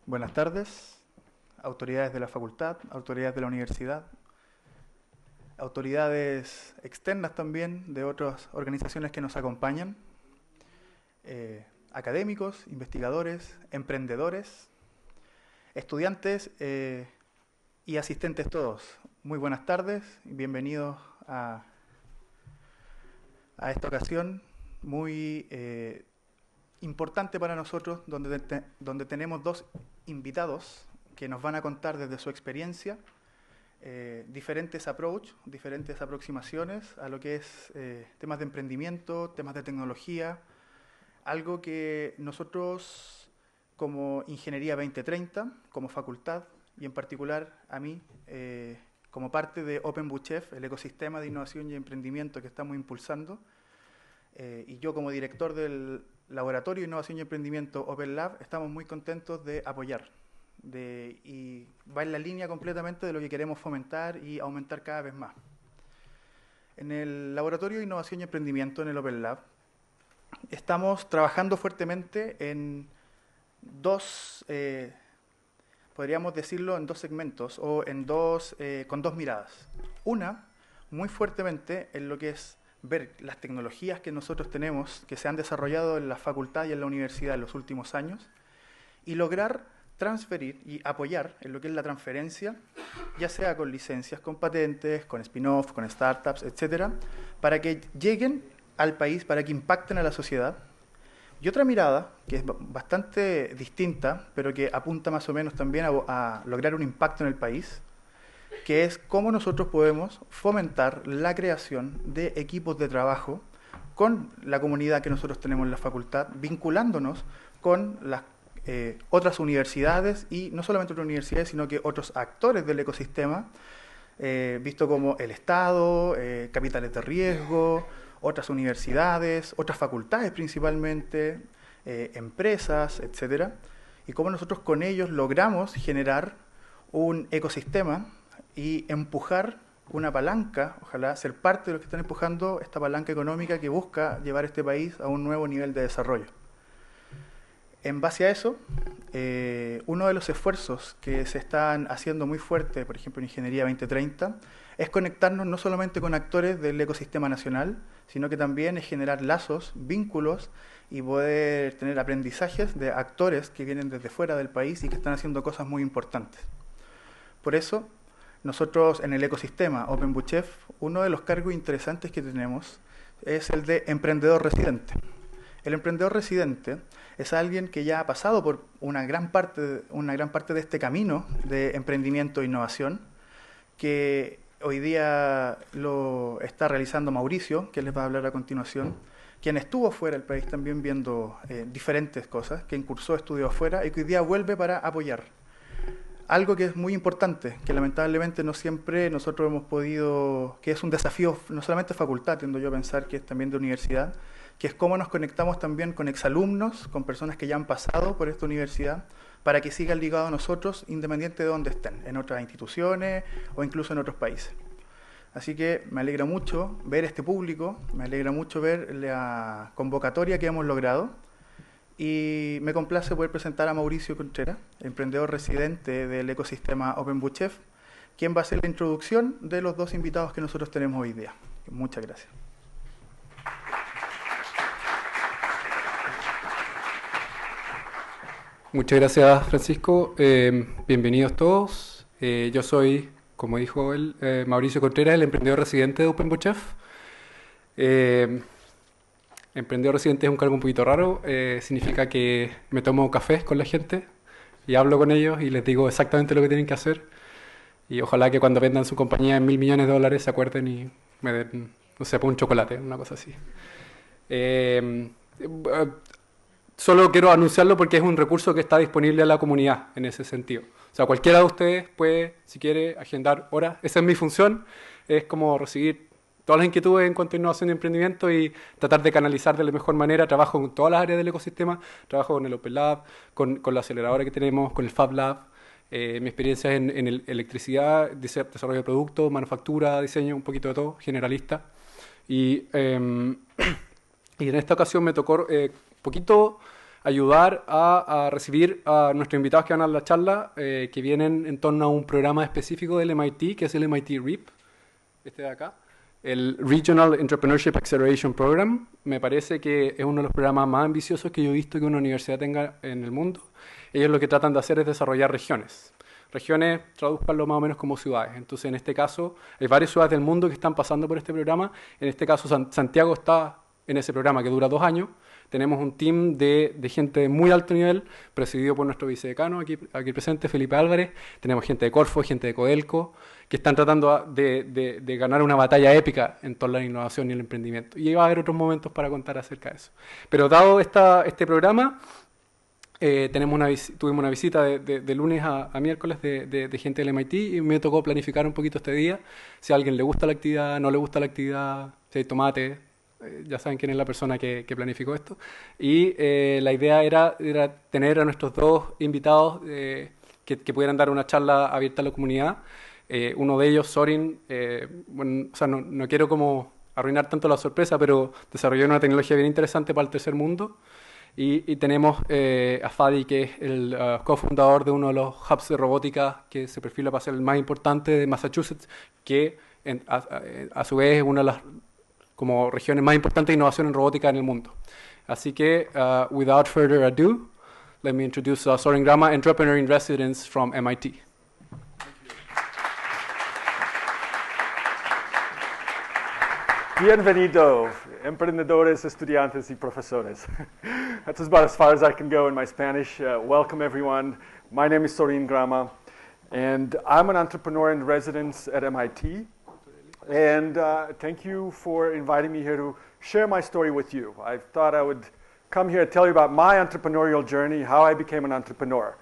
Buenas tardes, autoridades de la facultad, autoridades de la universidad, autoridades externas también de otras organizaciones que nos acompañan, académicos, investigadores, emprendedores, estudiantes y asistentes todos. Muy buenas tardes y bienvenidos a esta ocasión muy importante para nosotros, donde tenemos dos invitados que nos van a contar desde su experiencia diferentes diferentes aproximaciones a lo que es temas de emprendimiento, temas de tecnología, algo que nosotros como Ingeniería 2030, como facultad y en particular a mí como parte de OpenBuchef, el ecosistema de innovación y emprendimiento que estamos impulsando, y yo como director del Laboratorio de Innovación y Emprendimiento Open Lab, estamos muy contentos de apoyar. Y va en la línea completamente de lo que queremos fomentar y aumentar cada vez más. En el Laboratorio de Innovación y Emprendimiento, en el Open Lab, estamos trabajando fuertemente en podríamos decirlo, en dos segmentos o con dos miradas. Una, muy fuertemente en lo que es ver las tecnologías que nosotros tenemos, que se han desarrollado en la facultad y en la universidad en los últimos años, y lograr transferir y apoyar en lo que es la transferencia, ya sea con licencias, con patentes, con spin-off, con startups, etcétera, para que lleguen al país, para que impacten a la sociedad. Y otra mirada, que es bastante distinta, pero que apunta más o menos también a lograr un impacto en el país, que es cómo nosotros podemos fomentar la creación de equipos de trabajo con la comunidad que nosotros tenemos en la facultad, vinculándonos con las otras universidades, y no solamente otras universidades, sino que otros actores del ecosistema, visto como el Estado, capitales de riesgo, otras universidades, otras facultades principalmente, empresas, etcétera, y cómo nosotros con ellos logramos generar un ecosistema y empujar una palanca, ojalá ser parte de los que están empujando esta palanca económica que busca llevar este país a un nuevo nivel de desarrollo. En base a eso, uno de los esfuerzos que se están haciendo muy fuerte, por ejemplo en Ingeniería 2030, es conectarnos no solamente con actores del ecosistema nacional, sino que también es generar lazos, vínculos y poder tener aprendizajes de actores que vienen desde fuera del país y que están haciendo cosas muy importantes. Por eso, nosotros en el ecosistema OpenBuchef, uno de los cargos interesantes que tenemos es el de emprendedor residente. El emprendedor residente es alguien que ya ha pasado por una gran parte de este camino de emprendimiento e innovación, que hoy día lo está realizando Mauricio, que les va a hablar a continuación, quien estuvo fuera del país también viendo diferentes cosas, que cursó estudios afuera y que hoy día vuelve para apoyar. Algo que es muy importante, que lamentablemente no siempre nosotros hemos podido, que es un desafío no solamente de facultad, tiendo yo a pensar que es también de universidad, que es cómo nos conectamos también con exalumnos, con personas que ya han pasado por esta universidad, para que sigan ligados a nosotros independiente de dónde estén, en otras instituciones o incluso en otros países. Así que me alegra mucho ver este público, me alegra mucho ver la convocatoria que hemos logrado, y me complace poder presentar a Mauricio Contreras, emprendedor residente del ecosistema OpenBuchef, quien va a hacer la introducción de los dos invitados que nosotros tenemos hoy día. Muchas gracias. Muchas gracias, Francisco. Bienvenidos todos. Yo soy, como dijo él, Mauricio Contreras, el emprendedor residente de OpenBuchef. Emprendedor residente es un cargo un poquito raro. Significa que me tomo cafés con la gente y hablo con ellos y les digo exactamente lo que tienen que hacer. Y ojalá que cuando vendan su compañía en $1.000 millones se acuerden y me den, no sé, un chocolate, una cosa así. Solo quiero anunciarlo porque es un recurso que está disponible a la comunidad en ese sentido. O sea, cualquiera de ustedes puede, si quiere, agendar horas. Esa es mi función. es como recibir todas las inquietudes en cuanto a innovación y emprendimiento y tratar de canalizar de la mejor manera. Trabajo en todas las áreas del ecosistema, trabajo con el Open Lab, con la aceleradora que tenemos, con el Fab Lab. Mi experiencia es en electricidad, desarrollo de productos, manufactura, diseño, un poquito de todo, generalista. Y en esta ocasión me tocó poquito ayudar a recibir a nuestros invitados que van a la charla, que vienen en torno a un programa específico del MIT, que es el MIT REAP, este de acá. El Regional Entrepreneurship Acceleration Program. Me parece que es uno de los programas más ambiciosos que yo he visto que una universidad tenga en el mundo. Ellos lo que tratan de hacer es desarrollar regiones. Regiones, traduzcanlo más o menos como ciudades. Entonces, en este caso, hay varias ciudades del mundo que están pasando por este programa. En este caso, Santiago está en ese programa que dura 2 años. Tenemos un team de gente de muy alto nivel, presidido por nuestro vicedecano aquí presente, Felipe Álvarez. Tenemos gente de Corfo, gente de Codelco, que están tratando de ganar una batalla épica en torno a la innovación y el emprendimiento. Y va a haber otros momentos para contar acerca de eso. Pero dado este programa, tuvimos una visita de lunes a miércoles de gente del MIT y me tocó planificar un poquito este día. Si a alguien le gusta la actividad, no le gusta la actividad, si hay tomate, ya saben quién es la persona que planificó esto. Y la idea era tener a nuestros 2 invitados que pudieran dar una charla abierta a la comunidad. Uno de ellos, Sorin, bueno, o sea, no quiero como arruinar tanto la sorpresa, pero desarrolló una tecnología bien interesante para el tercer mundo. Y tenemos a Fady, que es el cofundador de uno de los hubs de robótica que se perfila para ser el más importante de Massachusetts, que a su vez es una de las como regiones más importantes de innovación en robótica en el mundo. Así que, without further ado, let me introduce Sorin Grama, entrepreneur in residence from MIT. Bienvenido, emprendedores, estudiantes y profesores. That's about as far as I can go in my Spanish. Welcome, everyone. My name is Sorin Grama, and I'm an entrepreneur in residence at MIT. And thank you for inviting me here to share my story with you. I thought I would come here and tell you about my entrepreneurial journey, how I became an entrepreneur.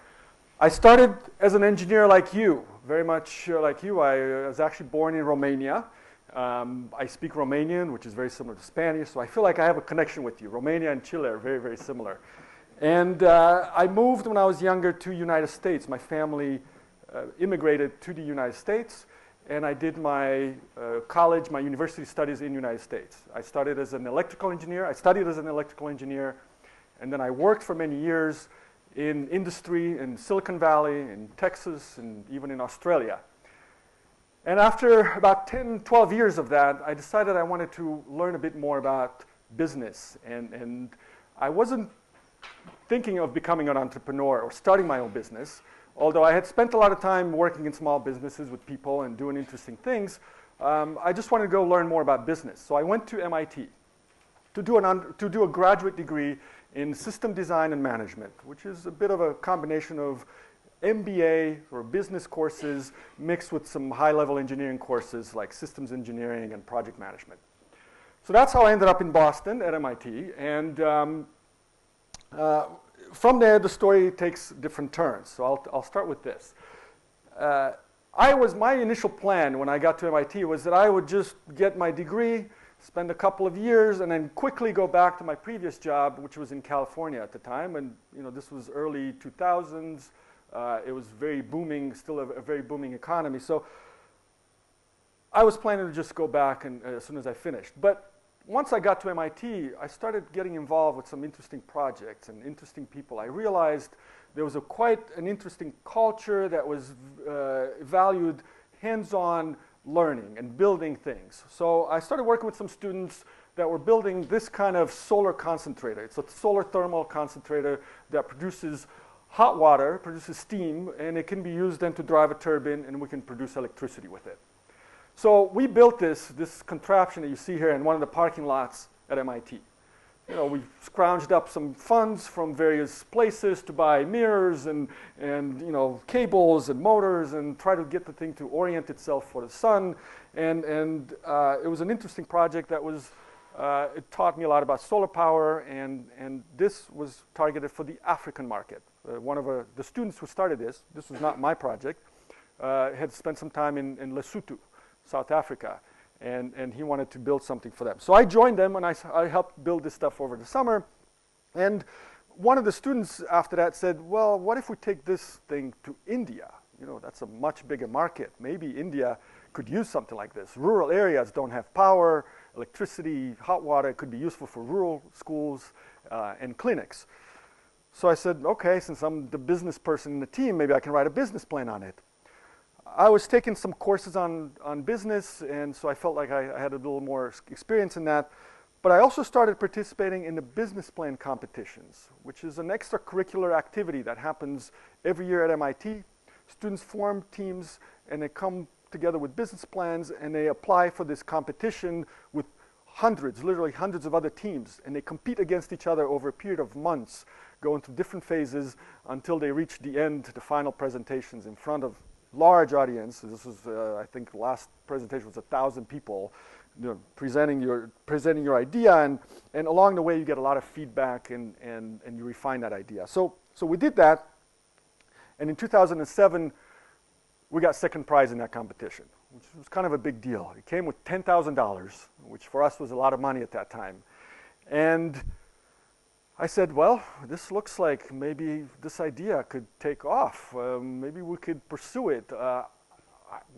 I started as an engineer like you, very much like you. I was actually born in Romania. I speak Romanian, which is very similar to Spanish, so I feel like I have a connection with you. Romania and Chile are very, very similar. And I moved when I was younger to United States. My family immigrated to the United States, and I did my college, my university studies in the United States. I studied as an electrical engineer, and then I worked for many years in industry in Silicon Valley, in Texas, and even in Australia. And after about 10, 12 years of that, I decided I wanted to learn a bit more about business. And I wasn't thinking of becoming an entrepreneur or starting my own business. Although I had spent a lot of time working in small businesses with people and doing interesting things, I just wanted to go learn more about business. So I went to MIT to do a graduate degree in system design and management, which is a bit of a combination of MBA or business courses mixed with some high-level engineering courses like systems engineering and project management. So that's how I ended up in Boston at MIT. And from there, the story takes different turns. So I'll start with this. My initial plan when I got to MIT was that I would just get my degree, spend a couple of years, and then quickly go back to my previous job, which was in California at the time. And this was early 2000s. It was very booming, still a very booming economy. So I was planning to just go back as soon as I finished. But once I got to MIT, I started getting involved with some interesting projects and interesting people. I realized there was quite an interesting culture that was valued hands-on learning and building things. So I started working with some students that were building this kind of solar concentrator. It's a solar thermal concentrator that produces hot water, produces steam, and it can be used then to drive a turbine, and we can produce electricity with it. So we built this contraption that you see here in one of the parking lots at MIT. We scrounged up some funds from various places to buy mirrors and cables and motors and try to get the thing to orient itself for the sun. And it was an interesting project that was, it taught me a lot about solar power, and this was targeted for the African market. One of the students who started this was not my project, had spent some time in Lesotho. South Africa, and he wanted to build something for them. So I joined them, and I helped build this stuff over the summer. And one of the students after that said, well, what if we take this thing to India? You know, that's a much bigger market. Maybe India could use something like this. Rural areas don't have power, electricity, hot water. It could be useful for rural schools and clinics. So I said, okay, since I'm the business person in the team, maybe I can write a business plan on it. I was taking some courses on business, and so I felt like I had a little more experience in that. But I also started participating in the business plan competitions, which is an extracurricular activity that happens every year at MIT. Students form teams, and they come together with business plans, and they apply for this competition with hundreds, literally hundreds of other teams, and they compete against each other over a period of months, going through different phases until they reach the end, the final presentations in front of large audience. This was, I think, the last presentation was 1,000 people, you know, presenting your idea, and along the way you get a lot of feedback and you refine that idea. So we did that, and in 2007 we got second prize in that competition, which was kind of a big deal. It came with $10,000, which for us was a lot of money at that time. And I said, well, this looks like maybe this idea could take off. Maybe we could pursue it.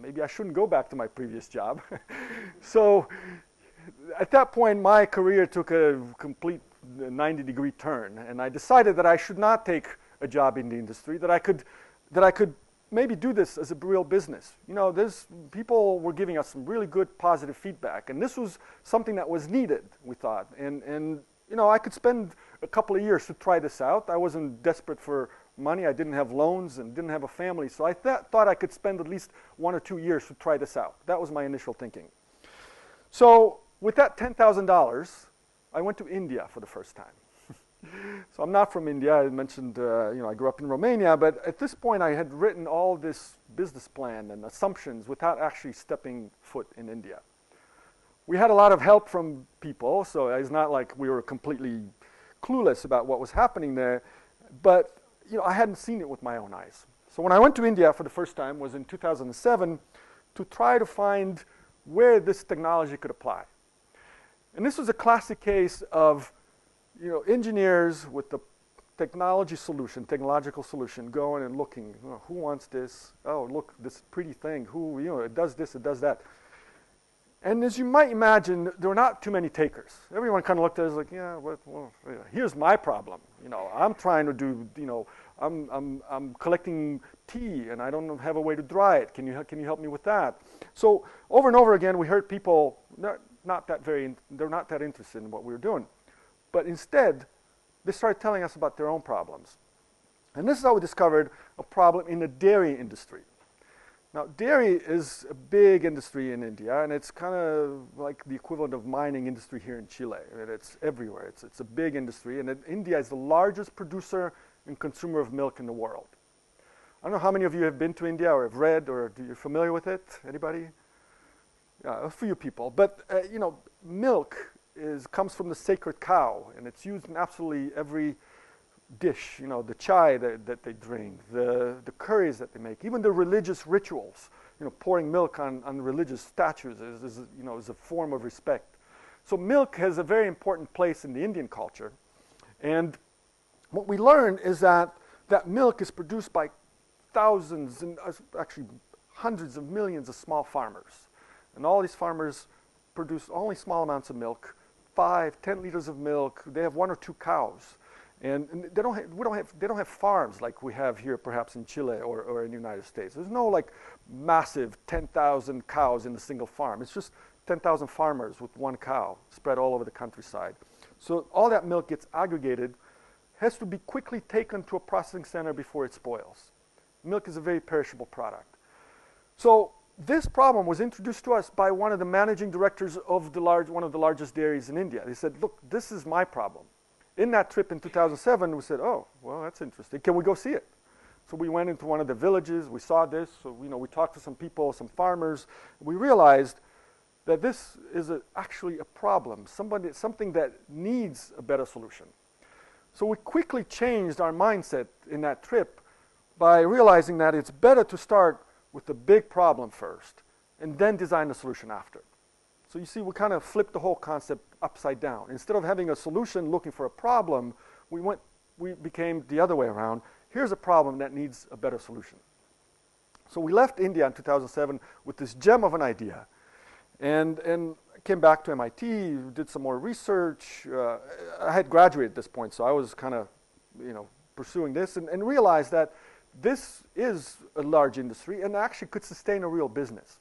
Maybe I shouldn't go back to my previous job. So at that point, my career took a complete 90-degree turn, and I decided that I should not take a job in the industry, that I could maybe do this as a real business. You know, people were giving us some really good positive feedback, and this was something that was needed, we thought. And you know, I could spend a couple of years to try this out. I wasn't desperate for money. I didn't have loans and didn't have a family, so I thought I could spend at least 1 or 2 years to try this out. That was my initial thinking. So with that $10,000, I went to India for the first time. So I'm not from India. I mentioned, you know, I grew up in Romania, but at this point I had written all this business plan and assumptions without actually stepping foot in India. We had a lot of help from people, so it's not like we were completely clueless about what was happening there, but you know, I hadn't seen it with my own eyes. So when I went to India for the first time was in 2007 to try to find where this technology could apply. And this was a classic case of, you know, engineers with the technological solution, going and looking, oh, who wants this? Oh, look, this pretty thing. Who, you know, it does this, it does that. And as you might imagine, there were not too many takers. Everyone kind of looked at us like, yeah, well, here's my problem. You know, I'm trying to do, you know, I'm collecting tea and I don't have a way to dry it. Can you help me with that? So over and over again, we heard people they're not that interested in what we were doing, but instead, they started telling us about their own problems. And this is how we discovered a problem in the dairy industry. Now, dairy is a big industry in India, and it's kind of like the equivalent of mining industry here in Chile. It's everywhere. It's a big industry, and India is the largest producer and consumer of milk in the world. I don't know how many of you have been to India or have read or you're familiar with it. Anybody? Yeah, a few people. But you know, milk comes from the sacred cow, and it's used in absolutely every dish, you know, the chai that they drink, the curries that they make, even the religious rituals, you know, pouring milk on religious statues is a form of respect. So milk has a very important place in the Indian culture. And what we learned is that milk is produced by thousands and actually hundreds of millions of small farmers. And all these farmers produce only small amounts of milk, 5, 10 liters of milk. They have 1 or 2 cows. And they don't have farms like we have here perhaps in Chile or in the United States. There's no like massive 10,000 cows in a single farm. It's just 10,000 farmers with 1 cow spread all over the countryside. So all that milk gets aggregated, has to be quickly taken to a processing center before it spoils. Milk is a very perishable product. So this problem was introduced to us by one of the managing directors of one of the largest dairies in India. They said, look, this is my problem. In that trip in 2007, we said, oh, well, that's interesting. Can we go see it? So we went into one of the villages. We saw this. So, you know, we talked to some people, some farmers. We realized that this is actually a problem, something that needs a better solution. So we quickly changed our mindset in that trip by realizing that it's better to start with the big problem first and then design the solution after. So you see, we kind of flipped the whole concept upside down. Instead of having a solution looking for a problem, we became the other way around. Here's a problem that needs a better solution. So we left India in 2007 with this gem of an idea, and came back to MIT, did some more research. I had graduated at this point, so I was kind of, pursuing this, and realized that this is a large industry and actually could sustain a real business.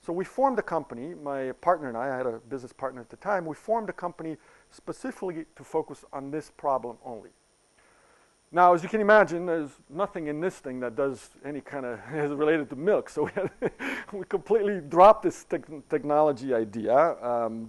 So we formed a company, my partner and I had a business partner at the time, we formed a company specifically to focus on this problem only. Now, as you can imagine, there's nothing in this thing that does any kind of, is related to milk, so we completely dropped this technology idea.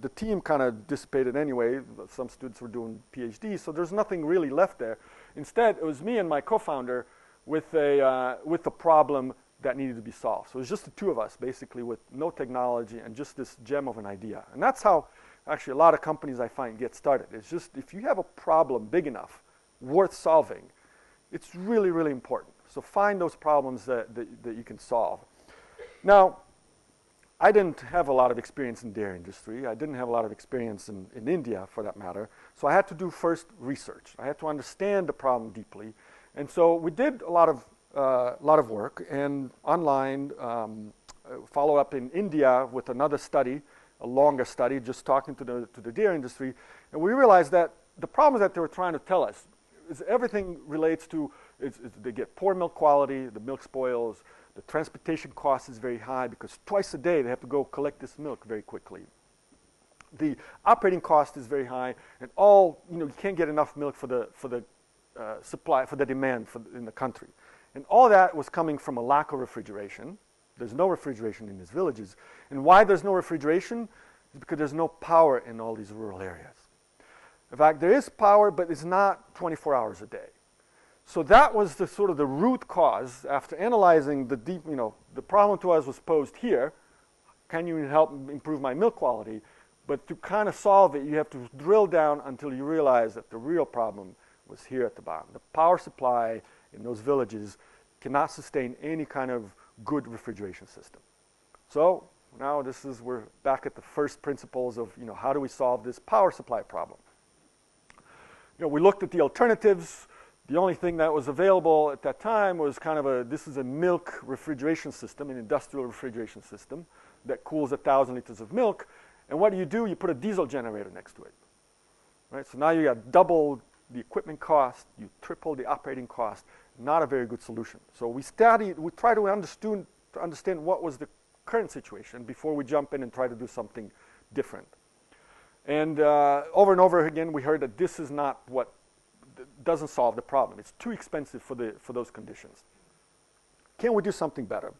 The team kind of dissipated anyway, some students were doing PhDs, so there's nothing really left there. Instead, it was me and my co-founder with a problem that needed to be solved. So it was just the two of us, basically, with no technology and just this gem of an idea. And that's how, actually, a lot of companies I find get started. It's just, if you have a problem big enough, worth solving, it's really, really important. So find those problems that you can solve. Now, I didn't have a lot of experience in the dairy industry. I didn't have a lot of experience in India, for that matter. So I had to do first research. I had to understand the problem deeply. And so we did a lot of work, and online, follow up in India with another study, a longer study, just talking to the dairy industry. And we realized that the problems that they were trying to tell us is everything relates to, they get poor milk quality, the milk spoils, the transportation cost is very high because twice a day they have to go collect this milk very quickly. The operating cost is very high, and you can't get enough milk for the supply, for the demand in the country. And all that was coming from a lack of refrigeration. There's no refrigeration in these villages. And why there's no refrigeration is because there's no power in all these rural areas. In fact, there is power, but it's not 24 hours a day. So that was the sort of the root cause. After analyzing the deep, the problem to us was posed here. Can you help improve my milk quality? But to kind of solve it, you have to drill down until you realize that the real problem was here at the bottom. The power supply in those villages cannot sustain any kind of good refrigeration system. So now we're back at the first principles of, how do we solve this power supply problem? We looked at the alternatives. The only thing that was available at that time was kind of this is a milk refrigeration system, an industrial refrigeration system that cools 1,000 liters of milk. And what do? You put a diesel generator next to it. Right? So now you got double the equipment cost, you triple the operating cost. Not a very good solution. So we try to understand what was the current situation before we jump in and try to do something different. And over and over again, we heard that this is not what doesn't solve the problem. It's too expensive for those conditions. Can we do something better?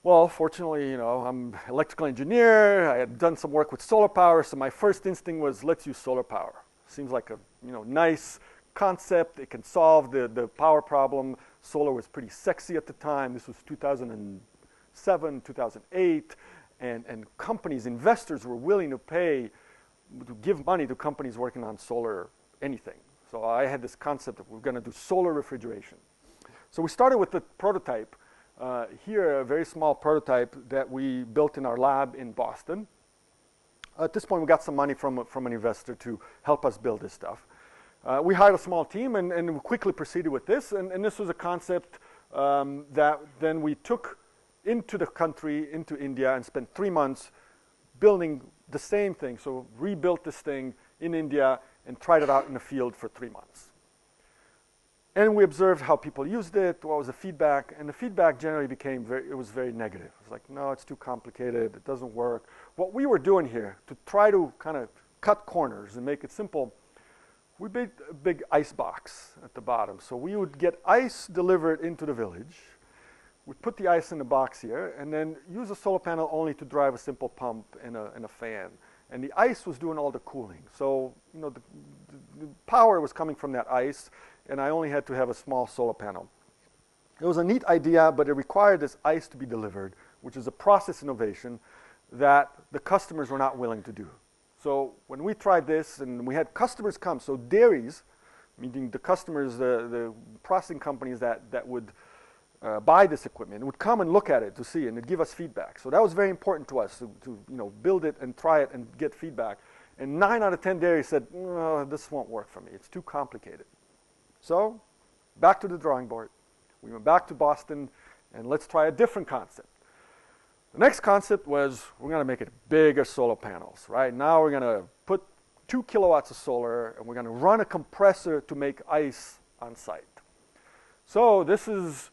Well, fortunately, I'm an electrical engineer. I had done some work with solar power, so my first instinct was, let's use solar power. Seems like a nice concept. It can solve the power problem. Solar was pretty sexy at the time. This was 2007, 2008, and companies, investors were willing to give money to companies working on solar anything. So I had this concept that we're going to do solar refrigeration. So we started with the prototype. Here, a very small prototype that we built in our lab in Boston. At this point, we got some money from an investor to help us build this stuff. We hired a small team and we quickly proceeded with this. And this was a concept that then we took into the country, into India, and spent 3 months building the same thing. So rebuilt this thing in India and tried it out in the field for 3 months. And we observed how people used it, what was the feedback, and the feedback generally was very negative. It was like, no, it's too complicated, it doesn't work. What we were doing here, to try to kind of cut corners and make it simple, we made a big ice box at the bottom. So we would get ice delivered into the village. We'd put the ice in the box here, and then use a solar panel only to drive a simple pump and a fan. And the ice was doing all the cooling. So, the power was coming from that ice, and I only had to have a small solar panel. It was a neat idea, but it required this ice to be delivered, which is a process innovation that the customers were not willing to do. So when we tried this, and we had customers come, so dairies, meaning the customers, the processing companies that would buy this equipment and would come and look at it to see and they'd give us feedback. So that was very important to us to build it and try it and get feedback. And 9 out of 10 dairies said, "No, this won't work for me. It's too complicated." So back to the drawing board. We went back to Boston and let's try a different concept. The next concept was we're going to make it bigger solar panels, right? Now we're going to put 2 kilowatts of solar and we're going to run a compressor to make ice on site. So this is,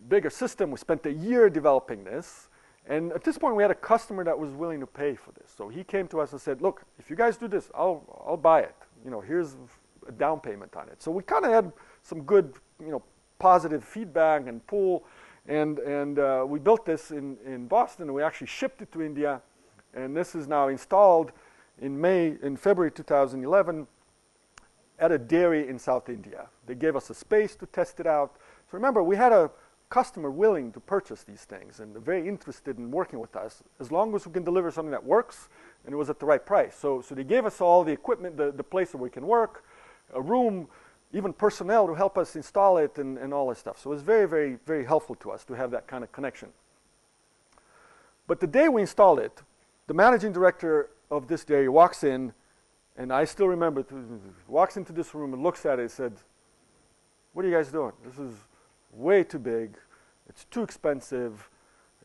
bigger system. We spent a year developing this. And at this point, we had a customer that was willing to pay for this. So he came to us and said, "Look, if you guys do this, I'll buy it. Here's a down payment on it." So we kind of had some good, positive feedback and pull. And we built this in Boston, and we actually shipped it to India. And this is now installed in February 2011 at a dairy in South India. They gave us a space to test it out. So remember, we had a customer willing to purchase these things and very interested in working with us as long as we can deliver something that works and it was at the right price. So they gave us all the equipment, the place where we can work, a room, even personnel to help us install it and all this stuff. So it was very, very, very helpful to us to have that kind of connection. But the day we installed it, the managing director of this dairy walks in, and I still remember, walks into this room and looks at it and said, "What are you guys doing? This is way too big. It's too expensive.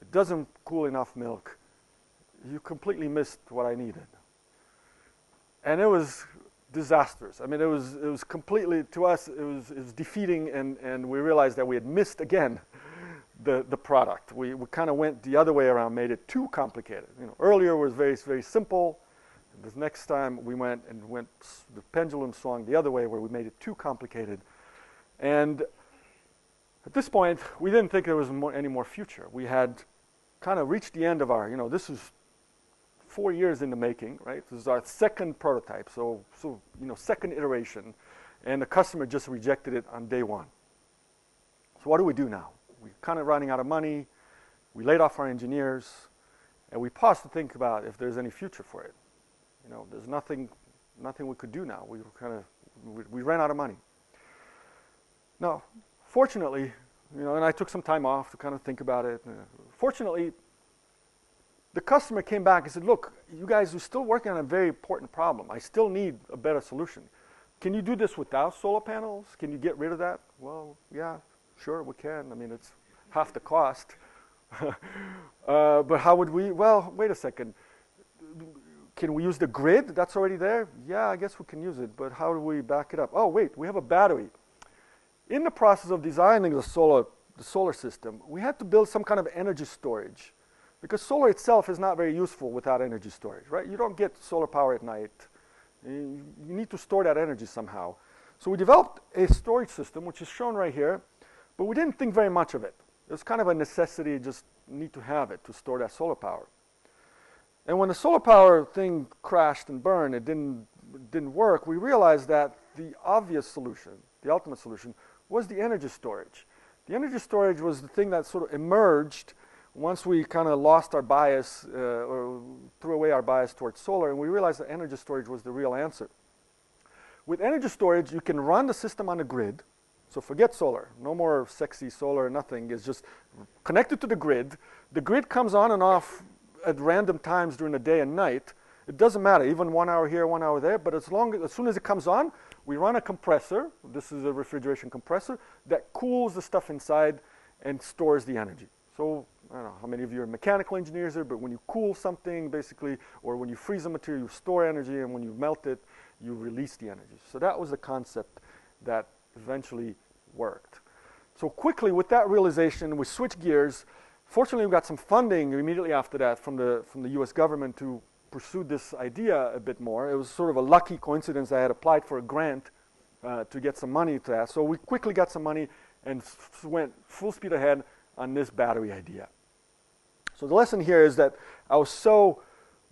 It doesn't cool enough milk. You completely missed what I needed." And it was disastrous. I mean, it was completely, to us, it was defeating, and we realized that we had missed again the product. We kind of went the other way around, made it too complicated. Earlier was very, very simple. This next time we went, the pendulum swung the other way where we made it too complicated. And at this point, we didn't think there was any more future. We had kind of reached the end of our, this is 4 years in the making, right? This is our second prototype, so second iteration, and the customer just rejected it on day one. So what do we do now? We're kind of running out of money. We laid off our engineers, and we paused to think about if there's any future for it. There's nothing we could do now. We ran out of money. Now, fortunately, and I took some time off to kind of think about it. Fortunately, the customer came back and said, "Look, you guys are still working on a very important problem. I still need a better solution. Can you do this without solar panels? Can you get rid of that?" "Well, yeah, sure, we can. I mean, it's half the cost." But how would we? Well, wait a second. Can we use the grid that's already there? Yeah, I guess we can use it, but how do we back it up? Oh, wait, we have a battery. In the process of designing the solar system, we had to build some kind of energy storage because solar itself is not very useful without energy storage, right? You don't get solar power at night. You need to store that energy somehow. So we developed a storage system, which is shown right here, but we didn't think very much of it. It was kind of a necessity, just need to have it to store that solar power. And when the solar power thing crashed and burned, it didn't work, we realized that the obvious solution, the ultimate solution, was the energy storage. The energy storage was the thing that sort of emerged once we kind of lost our bias or threw away our bias towards solar, and we realized that energy storage was the real answer. With energy storage, you can run the system on a grid. So forget solar. No more sexy solar, nothing. It's just connected to the grid. The grid comes on and off at random times during the day and night. It doesn't matter, even 1 hour here, 1 hour there, but as soon as it comes on, we run a compressor. This is a refrigeration compressor that cools the stuff inside and stores the energy. So I don't know how many of you are mechanical engineers here, but when you cool something, basically, or when you freeze a material, you store energy, and when you melt it, you release the energy. So that was the concept that eventually worked. So quickly, with that realization, we switched gears. Fortunately, we got some funding immediately after that from the US government to pursue this idea a bit more. It was sort of a lucky coincidence. I had applied for a grant to get some money to that. So we quickly got some money and went full speed ahead on this battery idea. So the lesson here is that I was so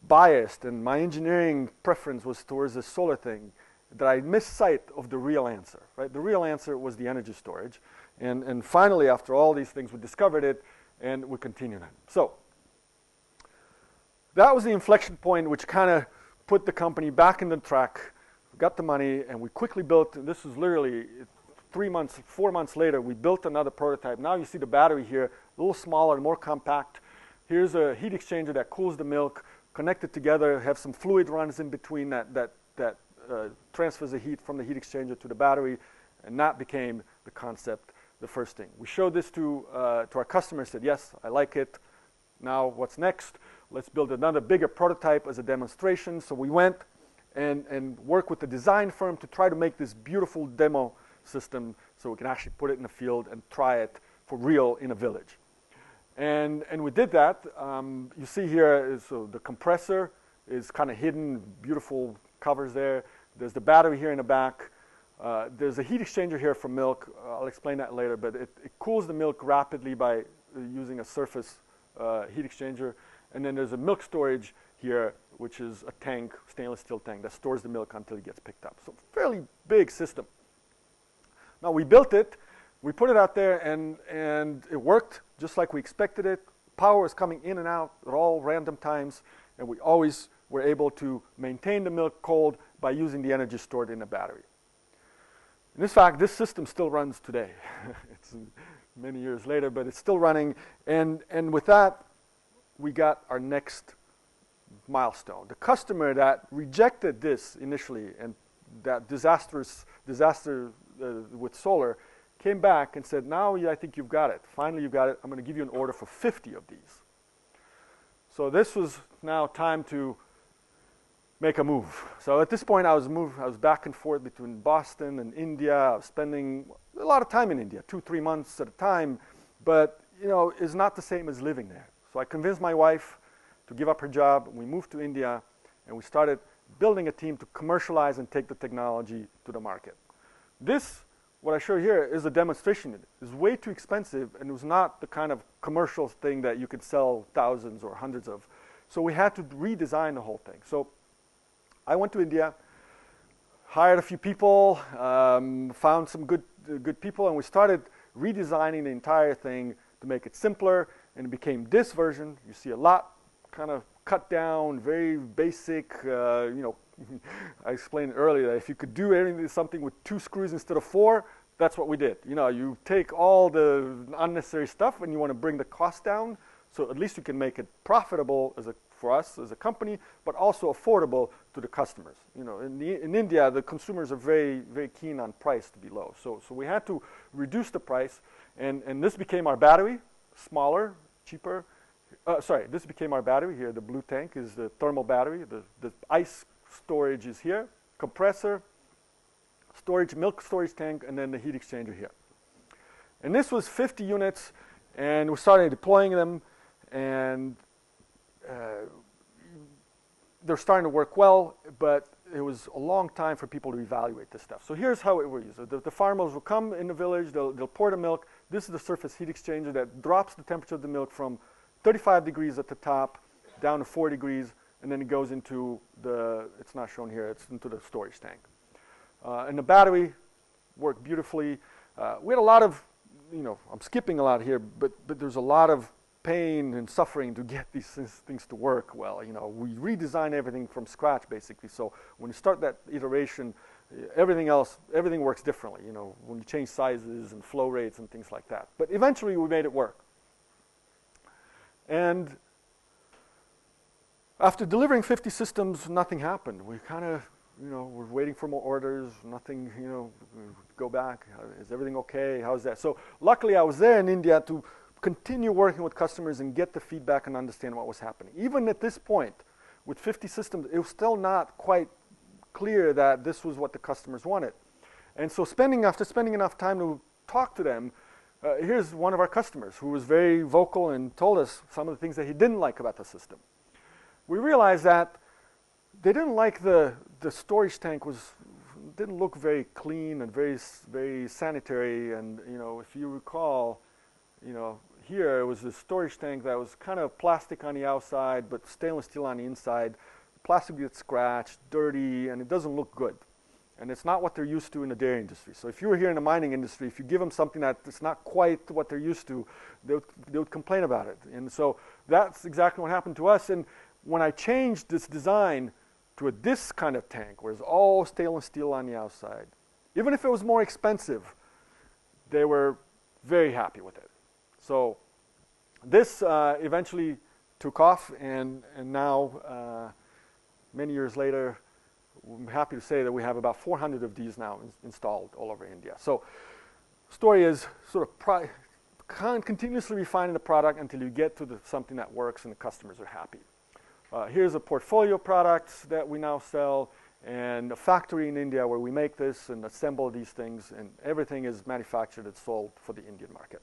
biased and my engineering preference was towards the solar thing that I missed sight of the real answer, right? The real answer was the energy storage. And finally, after all these things, we discovered it and we continued on. So that was the inflection point which kind of put the company back in the track. We got the money and we quickly built, and this is literally 3 months, 4 months later, we built another prototype. Now you see the battery here, a little smaller, more compact. Here's a heat exchanger that cools the milk, connected together, have some fluid runs in between that transfers the heat from the heat exchanger to the battery, and that became the concept, the first thing. We showed this to our customers, said, yes, I like it. Now what's next? Let's build another bigger prototype as a demonstration. So we went and worked with the design firm to try to make this beautiful demo system so we can actually put it in the field and try it for real in a village. And we did that. You see here, so the compressor is kind of hidden, beautiful covers there. There's the battery here in the back. There's a heat exchanger here for milk. I'll explain that later, but it cools the milk rapidly by using a surface heat exchanger. And then there's a milk storage here, which is a tank, stainless steel tank, that stores the milk until it gets picked up. So fairly big system. Now we built it, we put it out there, and it worked just like we expected it. Power is coming in and out at all random times, and we always were able to maintain the milk cold by using the energy stored in the battery. And in fact, this system still runs today. It's many years later, but it's still running. And with that, we got our next milestone. The customer that rejected this initially, and that disaster with solar, came back and said, now I think you've got it. Finally, you've got it. I'm going to give you an order for 50 of these. So this was now time to make a move. So at this point, I was back and forth between Boston and India. I was spending a lot of time in India, 2-3 months at a time, but you know, it's not the same as living there. So I convinced my wife to give up her job. We moved to India, and we started building a team to commercialize and take the technology to the market. This, what I show here, is a demonstration. It is way too expensive, and it was not the kind of commercial thing that you could sell thousands or hundreds of. So we had to redesign the whole thing. So I went to India, hired a few people, found some good people, and we started redesigning the entire thing to make it simpler, and it became this version. You see a lot kind of cut down, very basic, you know, I explained earlier that if you could do something with 2 screws instead of 4, that's what we did. You know, you take all the unnecessary stuff and you want to bring the cost down, so at least you can make it profitable for us as a company, but also affordable to the customers. You know, in India, the consumers are very, very keen on price to be low. So we had to reduce the price, and this became our battery, smaller, cheaper. This became our battery here. The blue tank is the thermal battery. The ice storage is here, compressor, storage, milk storage tank, and then the heat exchanger here. And this was 50 units, and we started deploying them, and they're starting to work well, but it was a long time for people to evaluate this stuff. So here's how it works. The farmers will come in the village, they'll pour the milk. This is the surface heat exchanger that drops the temperature of the milk from 35 degrees at the top down to 4 degrees, and then it goes into it's not shown here, it's into the storage tank. And the battery worked beautifully. We had a lot of, you know, I'm skipping a lot here, but there's a lot of pain and suffering to get these things to work well. You know, we redesigned everything from scratch, basically. So when you start that iteration, everything works differently, you know, when you change sizes and flow rates and things like that. But eventually we made it work. And after delivering 50 systems, nothing happened. We kind of, you know, we're waiting for more orders, nothing, you know, go back, is everything okay, how's that? So luckily I was there in India to continue working with customers and get the feedback and understand what was happening. Even at this point, with 50 systems, it was still not quite clear that this was what the customers wanted. And so after spending enough time to talk to them, here's one of our customers who was very vocal and told us some of the things that he didn't like about the system. We realized that they didn't like the storage tank didn't look very clean and very sanitary. And you know, if you recall, you know, here it was a storage tank that was kind of plastic on the outside, but stainless steel on the inside. The plastic gets scratched, dirty, and it doesn't look good. And it's not what they're used to in the dairy industry. So if you were here in the mining industry, if you give them something that's not quite what they're used to, they would complain about it. And so that's exactly what happened to us. And when I changed this design to this kind of tank, where it's all stainless steel on the outside, even if it was more expensive, they were very happy with it. So this eventually took off, and now, many years later, I'm happy to say that we have about 400 of these now installed all over India. So story is sort of continuously refining the product until you get to something that works and the customers are happy. Here's a portfolio of products that we now sell, and a factory in India where we make this and assemble these things, and everything is manufactured and sold for the Indian market.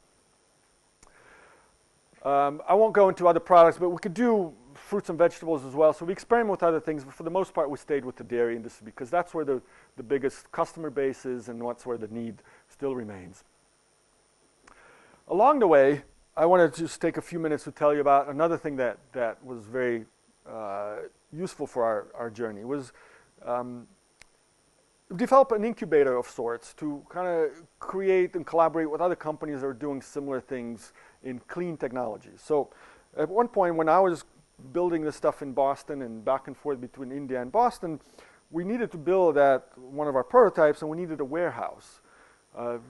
I won't go into other products, but we could do fruits and vegetables as well. So we experiment with other things, but for the most part, we stayed with the dairy industry because that's where the biggest customer base is and that's where the need still remains. Along the way, I want to just take a few minutes to tell you about another thing that was very useful for our journey. Was develop an incubator of sorts to kind of create and collaborate with other companies that are doing similar things in clean technologies. So at one point when I was building this stuff in Boston and back and forth between India and Boston, we needed to build at one of our prototypes, and we needed a warehouse.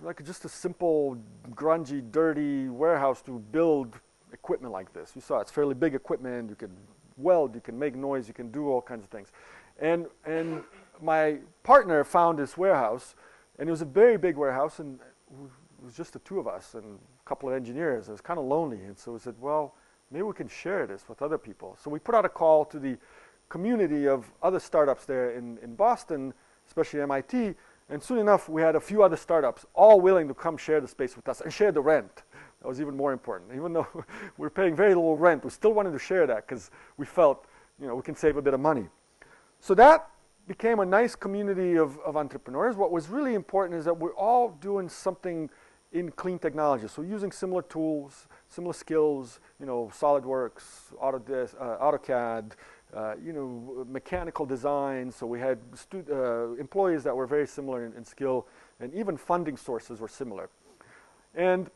Like just a simple, grungy, dirty warehouse to build equipment like this. You saw it's fairly big equipment. You can weld, you can make noise, you can do all kinds of things. And my partner found this warehouse, and it was a very big warehouse, and it was just the two of us and a couple of engineers. It was kind of lonely, and so we said, well, maybe we can share this with other people. So we put out a call to the community of other startups there in Boston, especially MIT, and soon enough we had a few other startups all willing to come share the space with us and share the rent. That was even more important. Even though we were paying very little rent, we still wanted to share that because we felt, we can save a bit of money. So that became a nice community of entrepreneurs. What was really important is that we're all doing something in clean technology. So using similar tools, similar skills, SolidWorks, AutoCAD, mechanical design. So we had employees that were very similar in skill, and even funding sources were similar. And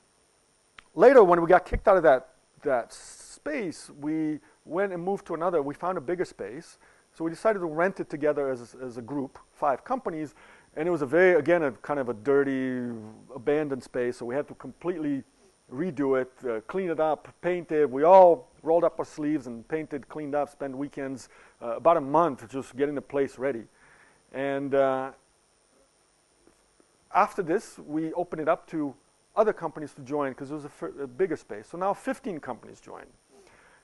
later, when we got kicked out of that space, we went and moved to another. We found a bigger space. So we decided to rent it together as a group, 5 companies. And it was a kind of a dirty, abandoned space. So we had to completely redo it, clean it up, paint it. We all rolled up our sleeves and painted, cleaned up, spent weekends, about a month just getting the place ready. And after this, we opened it up to other companies to join because it was a bigger space. So now 15 companies joined.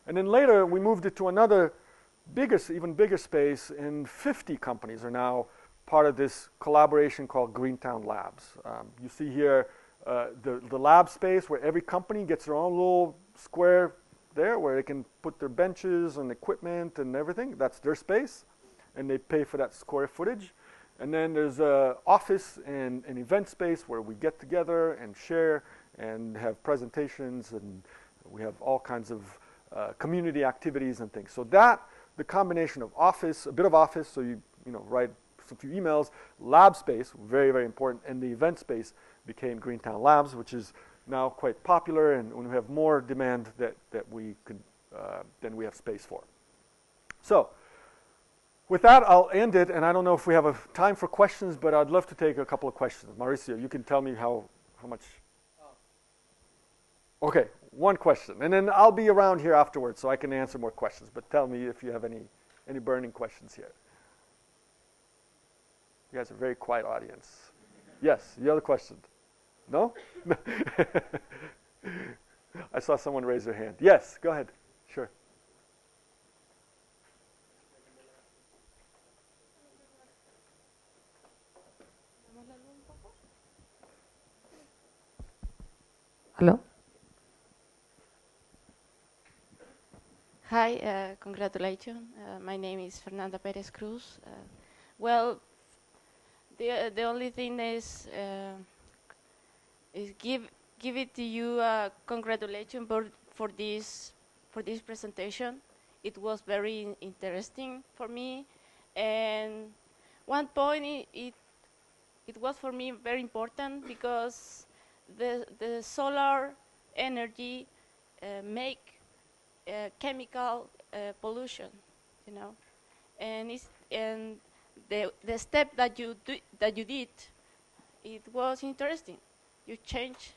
And then later, we moved it to another even bigger space, and 50 companies are now part of this collaboration called Greentown Labs. You see here the lab space where every company gets their own little square there where they can put their benches and equipment and everything. That's their space, and they pay for that square footage. And then there's an office and an event space where we get together and share and have presentations, and we have all kinds of community activities and things. So the combination of office, a bit of office, so you write a few emails, lab space, very, very important, and the event space became Greentown Labs, which is now quite popular, and when we have more demand that we could, then we have space for. So with that, I'll end it, and I don't know if we have a time for questions, but I'd love to take a couple of questions. Mauricio, you can tell me how much. Okay, one question, and then I'll be around here afterwards so I can answer more questions, but tell me if you have any burning questions here. You guys are a very quiet audience. Yes, you have a question? No? I saw someone raise their hand. Yes, go ahead. Sure. Hello? Hi, congratulations. My name is Fernanda Perez Cruz. Well, the only thing is give it to you congratulations for this presentation. It was very interesting for me, and one point it was for me very important because the solar energy make chemical pollution, and the step that you did, it was interesting. you change